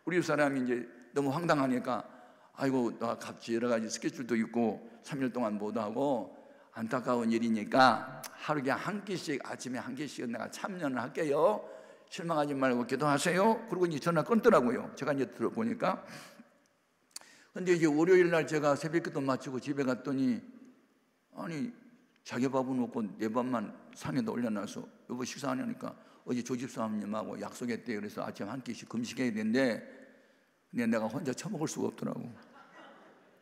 우리 사람이 이제 너무 황당하니까, 아이고 나 각지 여러 가지 스케줄도 있고 3일 동안 못 하고 안타까운 일이니까 하루에 한 끼씩, 아침에 한 끼씩 내가 참여를 할게요. 실망하지 말고 기도하세요. 그리고 이제 전화 끊더라고요. 제가 이제 들어보니까. 근데 이제 월요일 날 제가 새벽기도 마치고 집에 갔더니, 아니 자기 밥은 먹고 내 밥만 상에다 올려놔서, 여보 식사 안 하니까 어제 조집사님하고 약속했대요. 그래서 아침 한 끼씩 금식해야 되는데, 근데 내가 혼자 처먹을 수가 없더라고.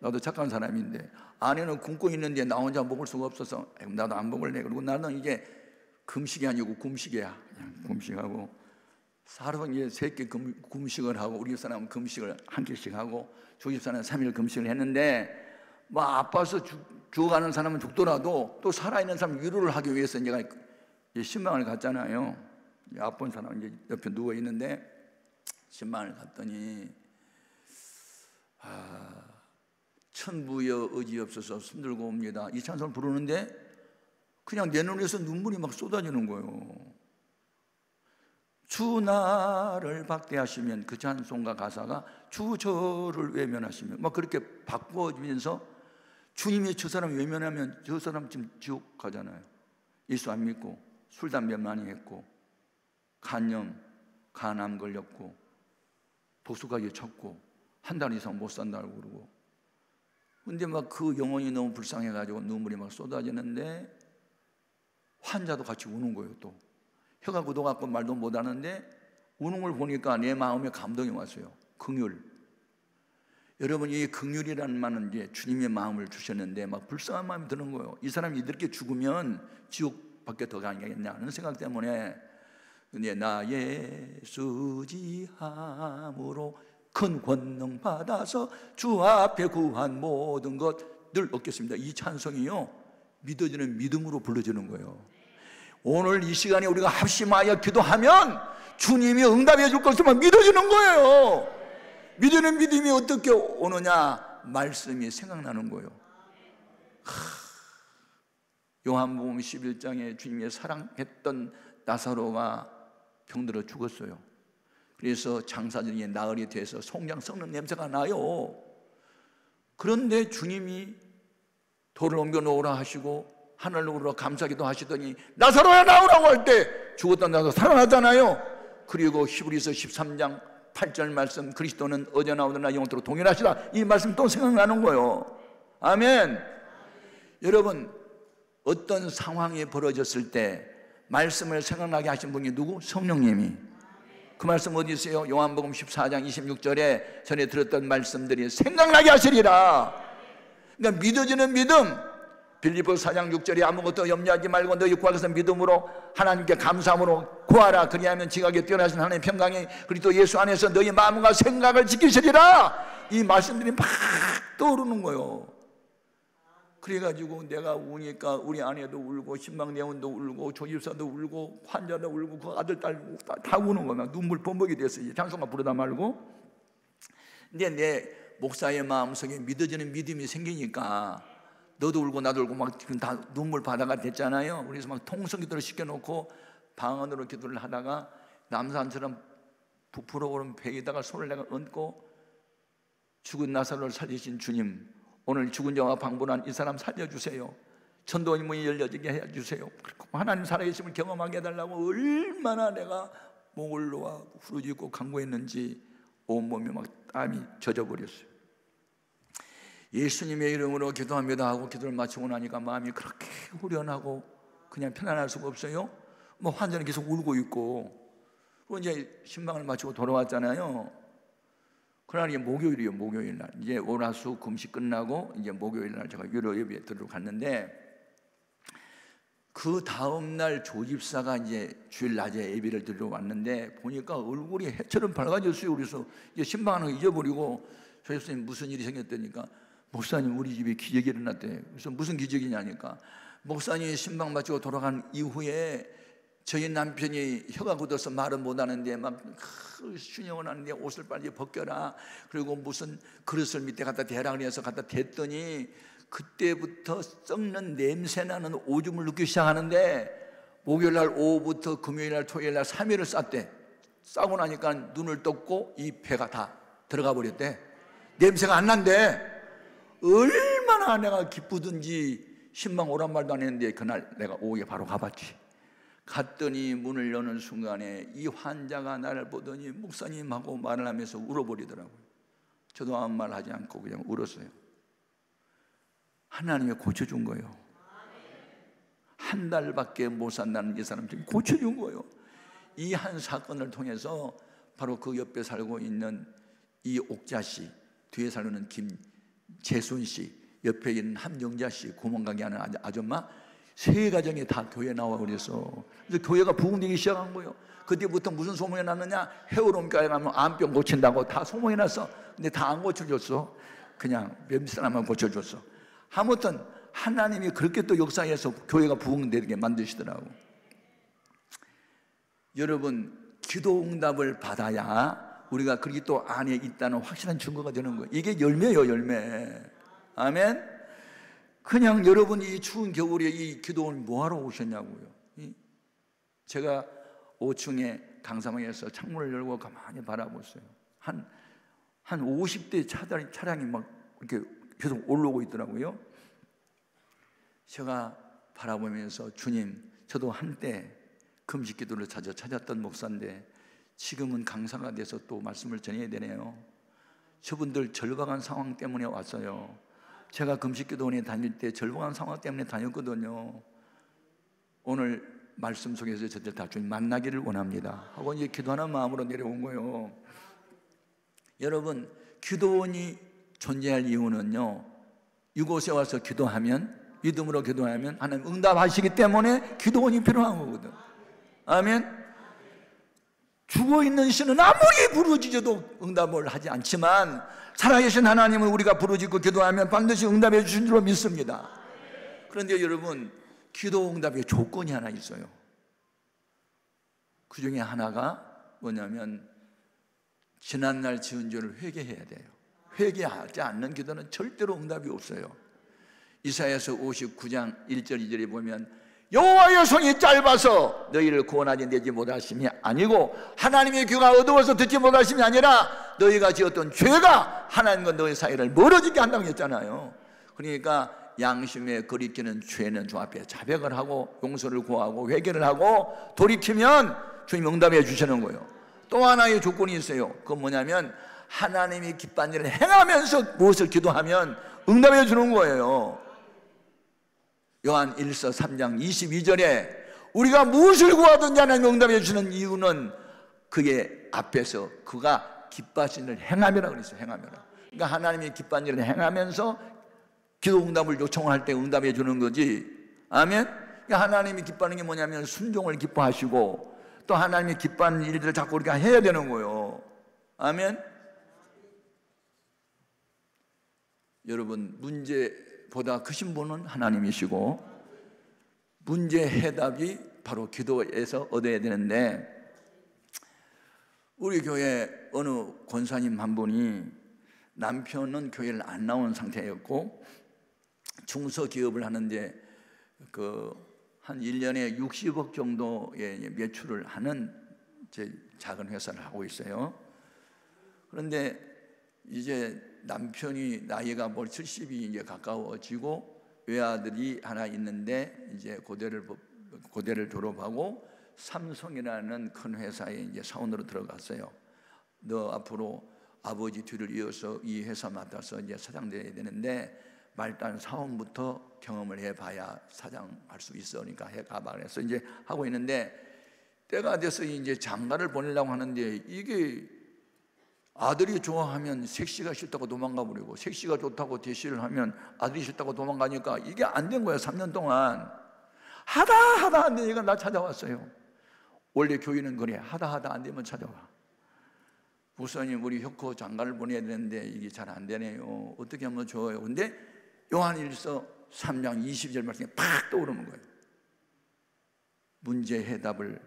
나도 착한 사람인데 아내는 굶고 있는데 나 혼자 먹을 수가 없어서 나도 안 먹을래. 그리고 나는 이게 금식이 아니고 금식이야. 그냥 금식하고 하루 이제 3끼 금식을 하고, 우리 사람은 금식을 한 끼씩 하고, 조집사는 3일 금식을 했는데, 뭐 아파서 죽어가는 사람은 죽더라도 또 살아있는 사람 위로를 하기 위해서 제가 신방을 갔잖아요. 아픈 사람 이제 옆에 누워 있는데 신방을 갔더니, 천부여 의지없어서 숨들고 옵니다, 이 찬송을 부르는데 그냥 내 눈에서 눈물이 막 쏟아지는 거예요. 주 나를 박대하시면, 그 찬송가 가사가 주 저를 외면하시면 막 그렇게 바꿔지면서, 주님이 저 사람 외면하면 저 사람 지금 지옥 가잖아요. 예수 안 믿고 술 담배 많이 했고 간염 간암 걸렸고 보수가게 쳤고 한 달 이상 못 산다고 그러고, 근데 막 그 영혼이 너무 불쌍해가지고 눈물이 막 쏟아지는데 환자도 같이 우는 거예요. 또 혀가 굳어갖고 말도 못하는데 우는 걸 보니까 내 마음에 감동이 왔어요. 긍휼. 여러분, 이 긍휼이라는 말은 이제 주님의 마음을 주셨는데 막 불쌍한 마음이 드는 거예요. 이 사람이 이렇게 죽으면 지옥밖에 더 가겠냐 하는 생각 때문에. 근데 나 예수 지함으로 큰 권능 받아서 주 앞에 구한 모든 것 늘 얻겠습니다. 이 찬송이요, 믿어지는 믿음으로 불러지는 거예요. 오늘 이 시간에 우리가 합심하여 기도하면 주님이 응답해 줄 것을 믿어지는 거예요. 믿는 믿음이 어떻게 오느냐? 말씀이 생각나는 거예요. 요한복음 11장에 주님이 사랑했던 나사로가 병들어 죽었어요. 그래서 장사들이 나흘이 돼서 송장 썩는 냄새가 나요. 그런데 주님이 돌을 옮겨 놓으라 하시고 하늘로 감싸기도 하시더니 나사로야 나오라고 할 때 죽었던 나사로 살아나잖아요. 그리고 히브리서 13장 8절 말씀, 그리스도는 어제나 오늘나 영원토록 동일하시다, 이 말씀 또 생각나는 거예요. 아멘. 여러분, 어떤 상황이 벌어졌을 때 말씀을 생각나게 하신 분이 누구? 성령님이. 그 말씀 어디 있어요? 요한복음 14장 26절에 전에 들었던 말씀들이 생각나게 하시리라. 그러니까 믿어지는 믿음, 빌립보서 4장 6절에 아무것도 염려하지 말고 너희 구하기서 믿음으로 하나님께 감사함으로 구하라. 그리하면 지각에 뛰어나신 하나님의 평강이 그리스도 예수 안에서 너희 마음과 생각을 지키시리라. 이 말씀들이 막 떠오르는 거예요. 그래가지고 내가 우니까 우리 아내도 울고 신방대원도 울고 조집사도 울고 환자도 울고 그 아들 딸 다 우는 거야. 눈물 범벅이 됐어요. 장소만 부르다 말고. 근데 내 목사의 마음속에 믿어지는 믿음이 생기니까 너도 울고 나도 울고 막 지금 다 눈물 바다가 됐잖아요. 그래서 막 통성기도를 시켜놓고 방 안으로 기도를 하다가 남산처럼 부풀어 오른 배에다가 손을 내가 얹고 죽은 나사로를 살리신 주님, 오늘 죽은 자와 방문한 이 사람 살려주세요. 천도의 문이 열려지게 해주세요. 하나님 살아계심을 경험하게 해달라고 얼마나 내가 목을 놓아 후루짓고 간구했는지 온몸이 막 땀이 젖어버렸어요. 예수님의 이름으로 기도합니다 하고 기도를 마치고 나니까 마음이 그렇게 후련하고 그냥 편안할 수가 없어요. 뭐 환자는 계속 울고 있고. 그리고 이제 신방을 마치고 돌아왔잖아요. 그날이 목요일이에요. 목요일 날 이제 월화수 금식 끝나고 이제 목요일 날 제가 유료 예배 들으러 갔는데, 그 다음 날 조집사가 이제 주일 낮에 예배를 드리러 왔는데 보니까 얼굴이 해처럼 밝아졌어요. 그래서 이제 신방하는 거 잊어버리고 조집사님 무슨 일이 생겼다니까, 목사님 우리 집에 기적이 일어났대. 그래서 무슨 기적이냐니까, 목사님이 신방 마치고 돌아간 이후에 저희 남편이 혀가 굳어서 말은 못하는데 막 순영을 하는데 옷을 빨리 벗겨라, 그리고 무슨 그릇을 밑에 갖다 대라 그래서 갖다 댔더니 그때부터 썩는 냄새나는 오줌을 넣기 시작하는데, 목요일날 오후부터 금요일날 토요일날 3일을 쌌대. 싸고 나니까 눈을 떴고 이 배가 다 들어가 버렸대. 냄새가 안 난대. 얼마나 내가 기쁘든지 신방 오란 말도 안 했는데 그날 내가 오후에 바로 가봤지. 갔더니 문을 여는 순간에 이 환자가 나를 보더니 목사님하고 말을 하면서 울어버리더라고요. 저도 아무 말 하지 않고 그냥 울었어요. 하나님이 고쳐준 거예요. 한 달밖에 못 산다는 이 사람 지금 고쳐준 거예요. 이 한 사건을 통해서 바로 그 옆에 살고 있는 이 옥자씨, 뒤에 살고는 김재순씨, 옆에 있는 함영자씨, 구멍가게 하는 아줌마, 세 가정이 다 교회 나와 그래서 교회가 부흥되기 시작한 거예요. 그때부터 무슨 소문이 났느냐, 해오름교회 가면 암병 고친다고 다 소문이 났어. 근데 다 안 고쳐줬어. 그냥 몇 사람만 고쳐줬어. 아무튼 하나님이 그렇게 또 역사해서 교회가 부흥되게 만드시더라고. 여러분, 기도 응답을 받아야 우리가 그리스도 안에 있다는 확실한 증거가 되는 거예요. 이게 열매예요, 열매. 아멘. 그냥 여러분이 이 추운 겨울에 이 기도를 뭐하러 오셨냐고요. 제가 5층에 강사방에서 창문을 열고 가만히 바라봤어요. 한 50대 차량이 막 이렇게 계속 올라오고 있더라고요. 제가 바라보면서 주님, 저도 한때 금식 기도를 찾았던 목사인데 지금은 강사가 돼서 또 말씀을 전해야 되네요. 저분들 절박한 상황 때문에 왔어요. 제가 금식기도원에 다닐 때 절박한 상황 때문에 다녔거든요. 오늘 말씀 속에서 저들 다 주님 만나기를 원합니다 하고 이제 기도하는 마음으로 내려온 거예요. 여러분, 기도원이 존재할 이유는요, 이곳에 와서 기도하면, 믿음으로 기도하면 하나님 응답하시기 때문에 기도원이 필요한 거거든. 아멘. 죽어있는 신은 아무리 부르짖어도 응답을 하지 않지만 살아계신 하나님을 우리가 부르짖고 기도하면 반드시 응답해 주신 줄로 믿습니다. 그런데 여러분, 기도 응답의 조건이 하나 있어요. 그 중에 하나가 뭐냐면 지난날 지은 죄를 회개해야 돼요. 회개하지 않는 기도는 절대로 응답이 없어요. 이사야서 59장 1절 2절에 보면 여호와의 손이 짧아서 너희를 구원하지 내지 못하심이 아니고 하나님의 귀가 어두워서 듣지 못하심이 아니라 너희가 지었던 죄가 하나님과 너희 사이를 멀어지게 한다고 했잖아요. 그러니까 양심에 거리끼는 죄는 주 앞에 자백을 하고 용서를 구하고 회개를 하고 돌이키면 주님 응답해 주시는 거예요. 또 하나의 조건이 있어요. 그건 뭐냐면 하나님이 기뻐하는 일을 행하면서 무엇을 기도하면 응답해 주는 거예요. 요한 1서 3장 22절에 우리가 무엇을 구하든지 하나님 응답해 주시는 이유는 그의 앞에서 그가 기뻐하시는 일을 행하며라 그랬어요. 행하며라. 그러니까 하나님이 기뻐하는 일을 행하면서 기도 응답을 요청할 때 응답해 주는 거지. 아멘. 그러니까 하나님이 기뻐하는 게 뭐냐면 순종을 기뻐하시고 또 하나님이 기뻐하는 일들을 자꾸 우리가 해야 되는 거예요. 아멘. 여러분, 문제보다 크신 분은 하나님이시고 문제 해답이 바로 기도에서 얻어야 되는데, 우리 교회 어느 권사님 한 분이 남편은 교회를 안 나온 상태였고 중소기업을 하는데 한 1년에 60억 정도의 매출을 하는 작은 회사를 하고 있어요. 그런데 이제 남편이 나이가 70이 이제 가까워지고 외아들이 하나 있는데 이제 고대를 졸업하고 삼성이라는 큰 회사에 이제 사원으로 들어갔어요. 너 앞으로 아버지 뒤를 이어서 이 회사 맡아서 이제 사장 돼야 되는데 말단 사원부터 경험을 해봐야 사장 할 수 있어. 그러니까 해가봐. 그래서 이제 하고 있는데 때가 돼서 이제 장가를 보내려고 하는데 이게 아들이 좋아하면 색시가 싫다고 도망가 버리고 색시가 좋다고 대시를 하면 아들이 싫다고 도망가니까 이게 안 된 거예요. 3년 동안 하다 안 되니까 나 찾아왔어요. 원래 교회는 그래. 하다 안 되면 찾아와. 목사님 우리 효코 장가를 보내야 되는데 이게 잘 안 되네요. 어떻게 하면 좋아요? 근데 요한일서 3장 22절 말씀이 팍 떠오르는 거예요. 문제 해답을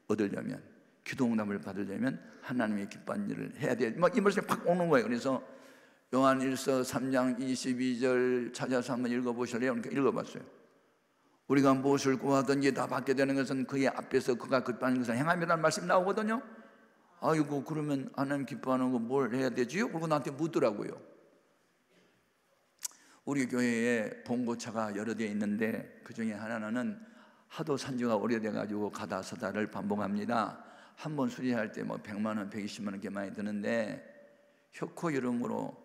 얻으려면, 기도 응답을 받으려면 하나님의 기뻐하는 일을 해야 돼. 막 이 말씀이 팍 오는 거예요. 그래서 요한일서 3장 22절 찾아서 한번 읽어보실래요? 그러니까 읽어봤어요. 우리가 무엇을 구하든지 다 받게 되는 것은 그의 앞에서 그가 기뻐하는 것을 행함이라는 말씀이 나오거든요. 아이고, 그러면 하나님 기뻐하는 거 뭘 해야 되지요? 그러고 나한테 묻더라고요. 우리 교회에 봉고차가 여러 대 있는데 그 중에 하나는 하도 산지가 오래돼가지고 가다 서다를 반복합니다. 한 번 수리할 때 뭐 100만 원, 120만 원 이렇게 많이 드는데 효코 이름으로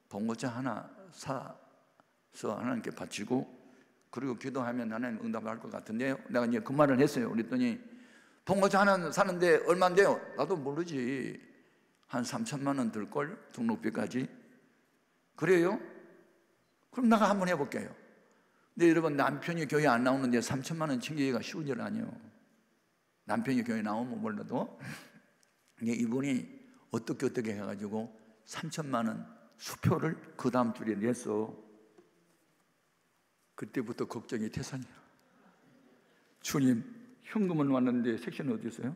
봉고차 하나 사서 하나님께 바치고 그리고 기도하면 하나님 응답할 것 같은데요. 내가 이제 그 말을 했어요. 그랬더니 봉고차 하나 사는데 얼마인데요? 나도 모르지. 한 3천만 원 들걸? 등록비까지. 그래요? 그럼 내가 한번 해볼게요. 근데 여러분, 남편이 교회 안 나오는데 3천만 원 챙기기가 쉬운 일 아니에요. 남편이 교회 나오면 몰라도 이분이 어떻게 해가지고 3천만 원 수표를 그 다음 주에 냈어. 그때부터 걱정이 태산이야. 주님, 현금은 왔는데 색시는 어디 있어요?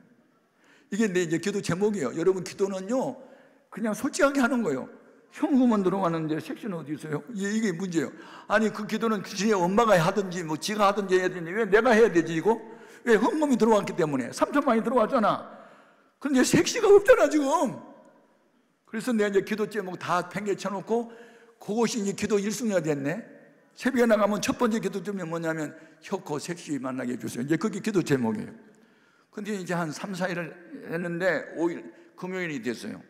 이게 내 이제 기도 제목이에요. 여러분, 기도는요 그냥 솔직하게 하는 거예요. 현금은 들어왔는데 색시는 어디 있어요? 이게 문제예요. 아니, 그 기도는 지 엄마가 하든지 뭐 지가 하든지 해야 되는데 왜 내가 해야 되지 이거? 왜 현금이 들어왔기 때문에 3천만이 들어왔잖아. 그런데 색시가 없잖아 지금. 그래서 내가 이제 기도 제목 다 팽개쳐놓고 그것이 이제 기도 1순위가 됐네. 새벽에 나가면 첫 번째 기도 제목이 뭐냐면 효코 색시 만나게 해주세요. 이제 그게 기도 제목이에요. 근데 이제 한 3, 4일을 했는데 5일 금요일이 됐어요.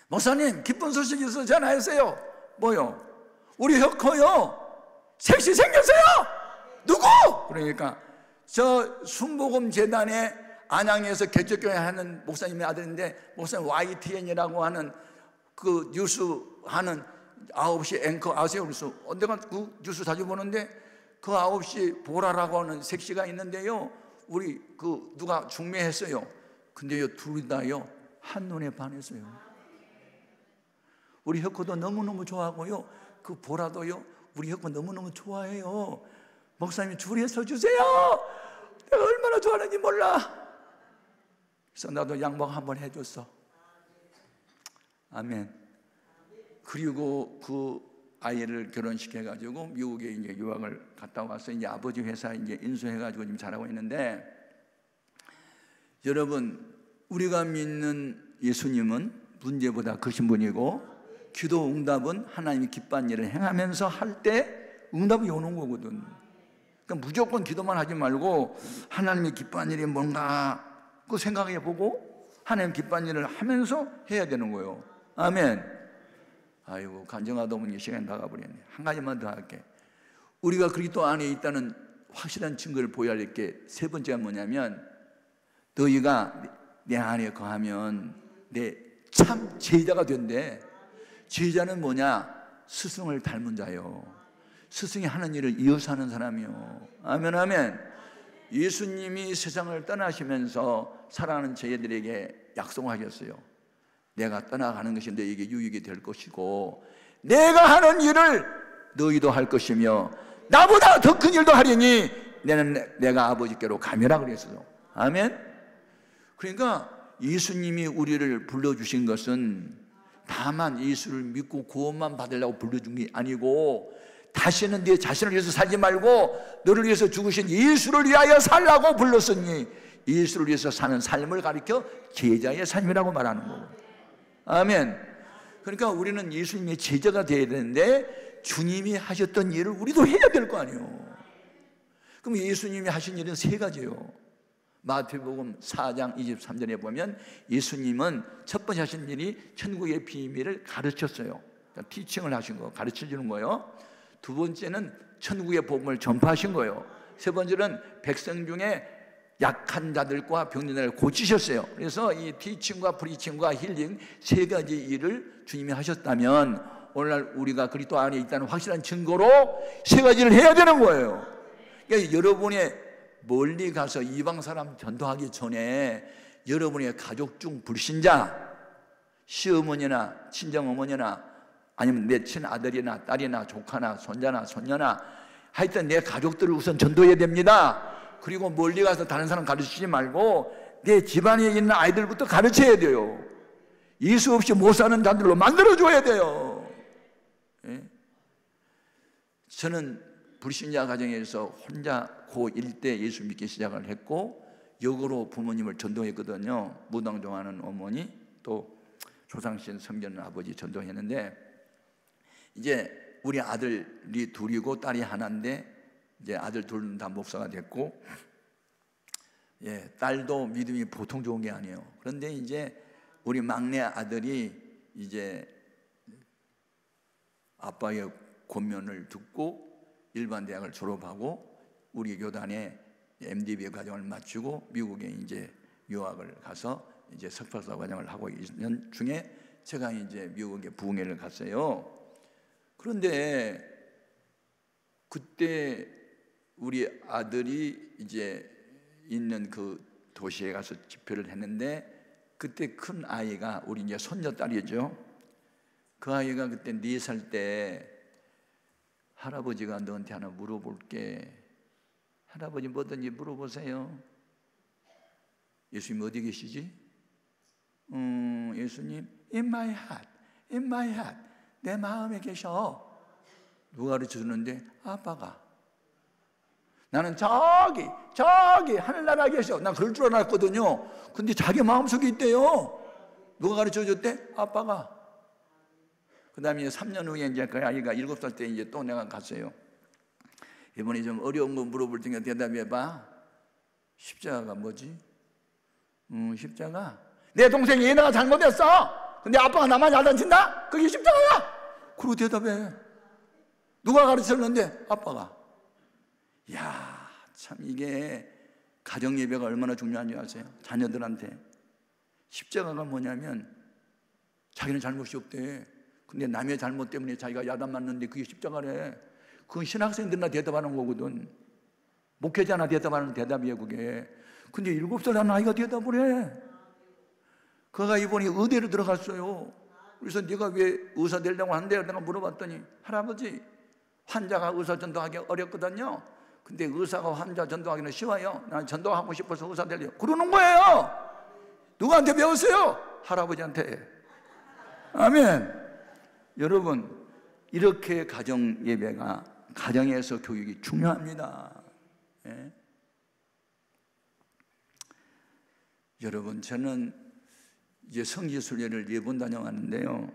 목사님, 기쁜 소식이 있어서 전화했어요. 뭐요? 우리 효코요 색시 생겼어요. 누구? 그러니까 저 순복음 재단에 안양에서 개척교회 하는 목사님의 아들인데, 목사님 YTN이라고 하는 그 뉴스 하는 9시 앵커 아세요? 그래서 내가 그 뉴스 자주 보는데 그 9시 보라라고 하는 색시가 있는데요, 우리 그 누가 중매했어요. 근데요 둘이 다요 한눈에 반했어요. 우리 효코도 너무너무 좋아하고요, 그 보라도요 우리 효코 너무너무 좋아해요. 목사님이 줄에 서주세요. 내가 얼마나 좋아하는지 몰라. 그래서 나도 양복 한번 해줬어. 아멘. 그리고 그 아이를 결혼시켜가지고 미국에 이제 유학을 갔다 와서 이제 아버지 회사 이제 인수해가지고 지금 잘하고 있는데, 여러분, 우리가 믿는 예수님은 문제보다 크신 분이고, 기도 응답은 하나님이 기뻐하는 일을 행하면서 할 때 응답이 오는 거거든. 그러니까 무조건 기도만 하지 말고 하나님이 기뻐하는 일이 뭔가 그 생각해 보고 하나님 기뻐하는 일을 하면서 해야 되는 거예요. 아멘. 아이고, 간증하다 보니 시간이 나가버렸네. 한 가지만 더 할게. 우리가 그리스도 안에 있다는 확실한 증거를 보여야 할 게 세 번째가 뭐냐면, 너희가 내 안에 거하면 내 참 제자가 된대. 제자는 뭐냐? 스승을 닮은 자요. 스승이 하는 일을 이어서 하는 사람이요. 아멘, 아멘. 예수님이 세상을 떠나시면서 사랑하는 제자들에게 약속하셨어요. 내가 떠나가는 것이 너희에게 유익이 될 것이고, 내가 하는 일을 너희도 할 것이며 나보다 더 큰 일도 하리니 내가 아버지께로 가매라 그랬어요. 아멘. 그러니까 예수님이 우리를 불러주신 것은 다만 예수를 믿고 구원만 받으려고 불러준 게 아니고, 다시는 네 자신을 위해서 살지 말고 너를 위해서 죽으신 예수를 위하여 살라고 불렀으니, 예수를 위해서 사는 삶을 가리켜 제자의 삶이라고 말하는 거고. 아멘. 그러니까 우리는 예수님의 제자가 되어야 되는데, 주님이 하셨던 일을 우리도 해야 될 거 아니에요. 그럼 예수님이 하신 일은 세 가지예요. 마태복음 4장 23절에 보면 예수님은 첫 번째 하신 일이 천국의 비밀을 가르쳤어요. 그러니까 티칭을 하신 거, 가르쳐 주는 거예요. 두 번째는 천국의 복음을 전파하신 거예요. 세 번째는 백성 중에 약한 자들과 병든 자를 고치셨어요. 그래서 이 티칭과 프리칭과 힐링 세 가지 일을 주님이 하셨다면, 오늘날 우리가 그리스도 안에 있다는 확실한 증거로 세 가지를 해야 되는 거예요. 그러니까 여러분의 멀리 가서 이방 사람 전도하기 전에 여러분의 가족 중 불신자, 시어머니나 친정어머니나 아니면 내 친아들이나 딸이나 조카나 손자나 손녀나 하여튼 내 가족들을 우선 전도해야 됩니다. 그리고 멀리 가서 다른 사람 가르치지 말고 내 집안에 있는 아이들부터 가르쳐야 돼요. 예수 없이 못 사는 자들로 만들어줘야 돼요. 예? 저는 불신자 가정에서 혼자 고1 때 예수 믿기 시작을 했고, 역으로 부모님을 전도했거든요. 무당종하는 어머니, 또 조상신 섬기는 아버지 전도했는데, 이제 우리 아들이 둘이고 딸이 하나인데, 이제 아들 둘은 다 목사가 됐고, 예, 딸도 믿음이 보통 좋은 게 아니에요. 그런데 이제 우리 막내 아들이 이제 아빠의 권면을 듣고 일반 대학을 졸업하고 우리 교단에 MDB 과정을 마치고 미국에 이제 유학을 가서 이제 석박사 과정을 하고 있는 중에 제가 이제 미국에 부흥회를 갔어요. 그런데 그때 우리 아들이 이제 있는 그 도시에 가서 집회를 했는데, 그때 큰 아이가 우리 이제 손녀딸이죠. 그 아이가 그때 4살 때, 할아버지가 너한테 하나 물어볼게. 할아버지 뭐든지 물어보세요. 예수님 어디 계시지? 예수님 in my heart, in my heart, 내 마음에 계셔. 누가 가르쳐주는데? 아빠가. 나는 저기 하늘나라에 계셔. 난 그럴 줄 알았거든요. 근데 자기 마음속에 있대요. 누가 가르쳐줬대? 아빠가. 그 다음에 3년 후에 이제 그 아이가 7살 때 이제 또 내가 갔어요. 이번에 좀 어려운 거 물어볼 테니까 대답해봐. 십자가가 뭐지? 십자가. 내 동생이 얘네가 잘못했어. 근데 아빠가 나만 야단친다? 그게 십자가야. 그러고 대답해. 누가 가르쳤는데? 아빠가. 이야, 참 이게 가정 예배가 얼마나 중요한지 아세요? 자녀들한테. 십자가가 뭐냐면 자기는 잘못이 없대. 근데 남의 잘못 때문에 자기가 야단 맞는데 그게 십자가래. 그건 신학생들이나 대답하는 거거든. 목회자나 대답하는 대답이에요 그게. 근데 7살 난 아이가 대답을 해. 그가 이번에 의대로 들어갔어요. 그래서 네가 왜 의사 되려고 하는데? 내가 물어봤더니, 할아버지 환자가 의사 전도하기 어렵거든요. 근데 의사가 환자 전도하기는 쉬워요. 난 전도하고 싶어서 의사 되려고 그러는 거예요. 누구한테 배웠어요? 할아버지한테. 아멘. 여러분, 이렇게 가정 예배가, 가정에서 교육이 중요합니다. 예? 여러분, 저는 이제 성지순례를 4번 다녀왔는데요,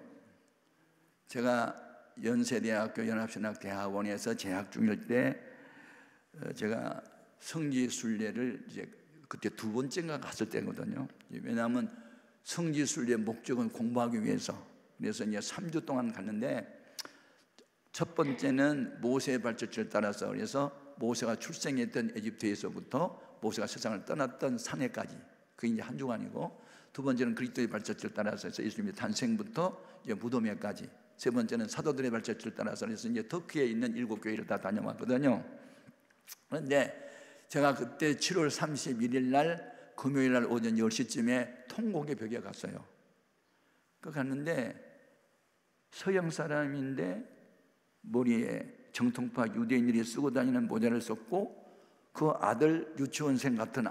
제가 연세대학교 연합신학대학원에서 재학 중일 때 제가 성지순례를 이제 그때 2번째인가 갔을 때거든요. 왜냐하면 성지순례 목적은 공부하기 위해서. 그래서 이제 3주 동안 갔는데, 첫 번째는 모세의 발자취를 따라서, 그래서 모세가 출생했던 에집트에서부터 모세가 세상을 떠났던 산해까지, 그게 이제 한 주간이고, 두 번째는 그리스도의 발자취를 따라서 해서 예수님의 탄생부터 이제 무덤에까지, 세 번째는 사도들의 발자취를 따라서 해서 이제 터키에 있는 7교회를 다 다녀왔거든요. 그런데 제가 그때 7월 31일 날 금요일 날 오전 10시쯤에 통곡의 벽에 갔어요. 그 갔는데 서양 사람인데 머리에 정통파 유대인들이 쓰고 다니는 모자를 썼고, 그 아들 유치원생 같은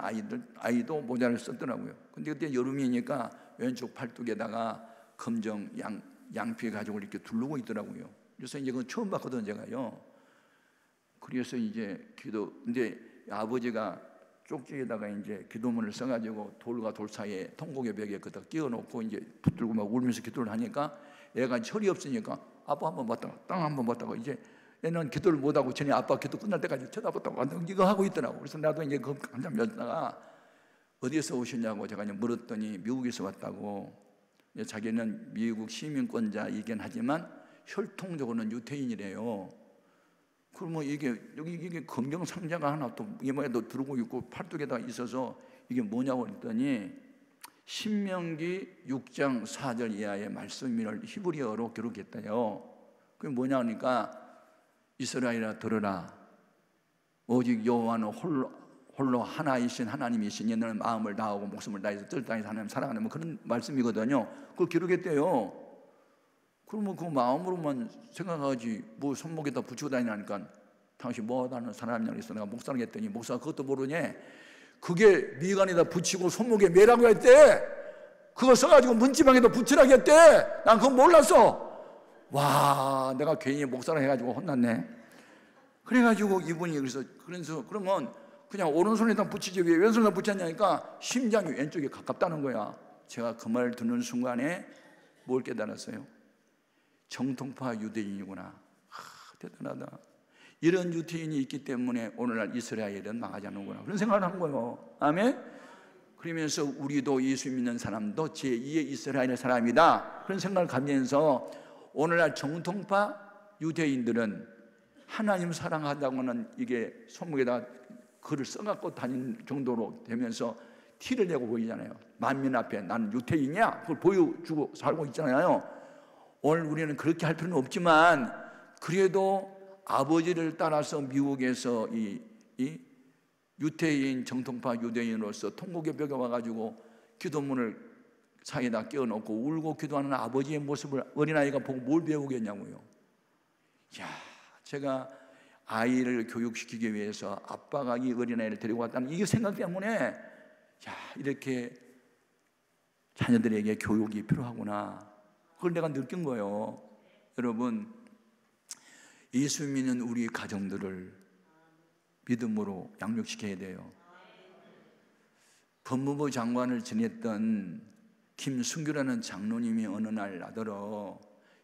아이도 모자를 썼더라고요. 근데 그때 여름이니까 왼쪽 팔뚝에다가 검정 양피 가죽을 이렇게 두르고 있더라고요. 그래서 이제 그건 처음 봤거든요, 제가요. 그래서 이제 근데 아버지가 쪽지에다가 이제 기도문을 써가지고 돌과 돌 사이에 통곡의 벽에 그다 끼워놓고 이제 붙들고 막 울면서 기도를 하니까, 애가 철이 없으니까 아빠 한번 봤다가 땅 한번 봤다가, 이제 애는 기도를 못하고 전에 아빠 기도 끝날 때까지 쳐다봤다고 이거 하고 있더라고. 그래서 나도 이제 그 한참 였다가 어디에서 오셨냐고 제가 이제 물었더니 미국에서 왔다고. 자기는 미국 시민권자이긴 하지만 혈통적으로는 유태인이래요. 그러면 이게 검정 상자가 하나 또 이마에도 들고 있고 팔뚝에다 있어서 이게 뭐냐고 그랬더니 신명기 6장 4절 이하의 말씀을 히브리어로 기록했대요. 그게 뭐냐 하니까, 이스라엘아 들으라, 오직 여호와는 홀로 하나이신 하나님이시니 너는 마음을 다하고 목숨을 다해서 뜻을 다해서 하나님 사랑하는, 뭐 그런 말씀이거든요. 그걸 기록했대요. 그러면 그 마음으로만 생각하지 뭐 손목에다 붙이고 다니니까, 당신 뭐 하는 사람이냐 그래서 내가 목사를 했더니, 목사가 그것도 모르니 그게 미간에다 붙이고 손목에 매라고 했대. 그거 써가지고 문지방에다 붙이라고 했대. 난 그거 몰랐어. 와, 내가 괜히 목사를 해가지고 혼났네. 그래가지고 이분이 그래서 그러면 그냥 오른손에다 붙이지 왜 왼손에다 붙였냐니까, 심장이 왼쪽에 가깝다는 거야. 제가 그 말 듣는 순간에 뭘 깨달았어요? 정통파 유대인이구나. 대단하다. 이런 유태인이 있기 때문에 오늘날 이스라엘은 망하지 않는구나, 그런 생각을 한 거예요. 아멘. 그러면서 우리도 예수 믿는 사람도 제2의 이스라엘 사람이다, 그런 생각을 가지면서 오늘날 정통파 유대인들은 하나님 사랑한다고는 이게 손목에다 글을 써갖고 다니는 정도로 되면서 티를 내고 보이잖아요. 만민 앞에 나는 유태인이야, 그걸 보여주고 살고 있잖아요. 오늘 우리는 그렇게 할 필요는 없지만, 그래도 아버지를 따라서 미국에서 이 유태인 정통파 유대인으로서 통곡의 벽에 와가지고 기도문을 사이에다 끼워놓고 울고 기도하는 아버지의 모습을 어린아이가 보고 뭘 배우겠냐고요. 야, 제가 아이를 교육시키기 위해서 아빠가 이 어린아이를 데리고 왔다는 이 생각 때문에, 야, 이렇게 자녀들에게 교육이 필요하구나, 그걸 내가 느낀 거예요. 여러분, 예수 믿는 우리 가정들을 믿음으로 양육시켜야 돼요. 법무부 장관을 지냈던 김순규라는 장로님이 어느 날 나더러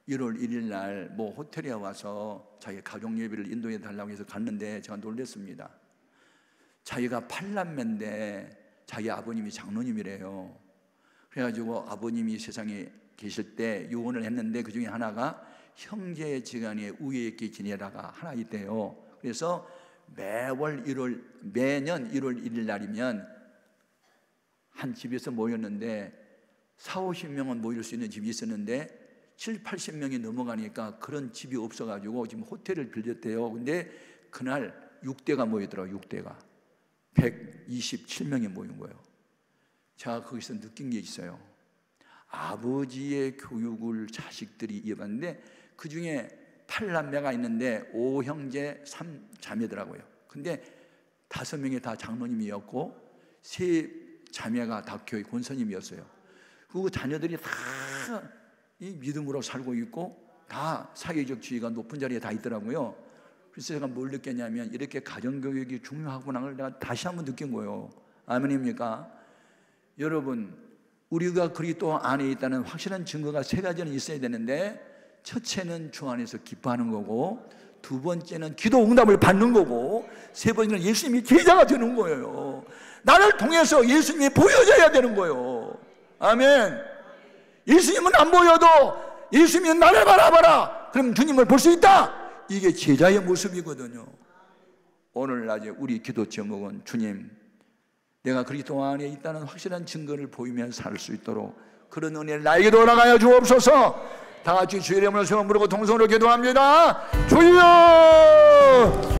1월 1일 날 뭐 호텔에 와서 자기 가족 예배를 인도해 달라고 해서 갔는데 제가 놀랐습니다. 자기가 8남매인데 자기 아버님이 장로님이래요. 그래가지고 아버님이 세상에 계실 때 유언을 했는데 그 중에 하나가 형제지간에 우애 있게 지내라가 하나 있대요. 그래서 매년 1월 1일 날이면 한 집에서 모였는데 40-50명은 모일 수 있는 집이 있었는데 70-80명이 넘어가니까 그런 집이 없어가지고 지금 호텔을 빌렸대요. 근데 그날 6대가 모이더라고요. 6대가 127명이 모인 거예요. 제가 거기서 느낀 게 있어요. 아버지의 교육을 자식들이 이어받는데 그 중에 8남매가 있는데 5형제 3자매더라고요. 근데 5명이 다 장로님이었고 3자매가 다 교회 권사님이었어요. 그 자녀들이 다 이 믿음으로 살고 있고 다 사회적 지위가 높은 자리에 다 있더라고요. 그래서 제가 뭘 느꼈냐면 이렇게 가정교육이 중요하구나 를 내가 다시 한번 느낀 거예요. 아멘입니까? 여러분, 우리가 그리스도 안에 있다는 확실한 증거가 세 가지는 있어야 되는데, 첫째는 주 안에서 기뻐하는 거고, 두 번째는 기도 응답을 받는 거고, 세 번째는 예수님이 제자가 되는 거예요. 나를 통해서 예수님이 보여져야 되는 거예요. 아멘. 예수님은 안 보여도 예수님이 나를 바라봐라, 그럼 주님을 볼 수 있다. 이게 제자의 모습이거든요. 오늘 낮에 우리 기도 제목은 주님, 내가 그리스도 안에 있다는 확실한 증거를 보이면서 살 수 있도록 그런 은혜를 나에게 돌아가여 주옵소서. 다 같이 주의 이름으로 세워 부르고 통성으로 기도합니다. 주여!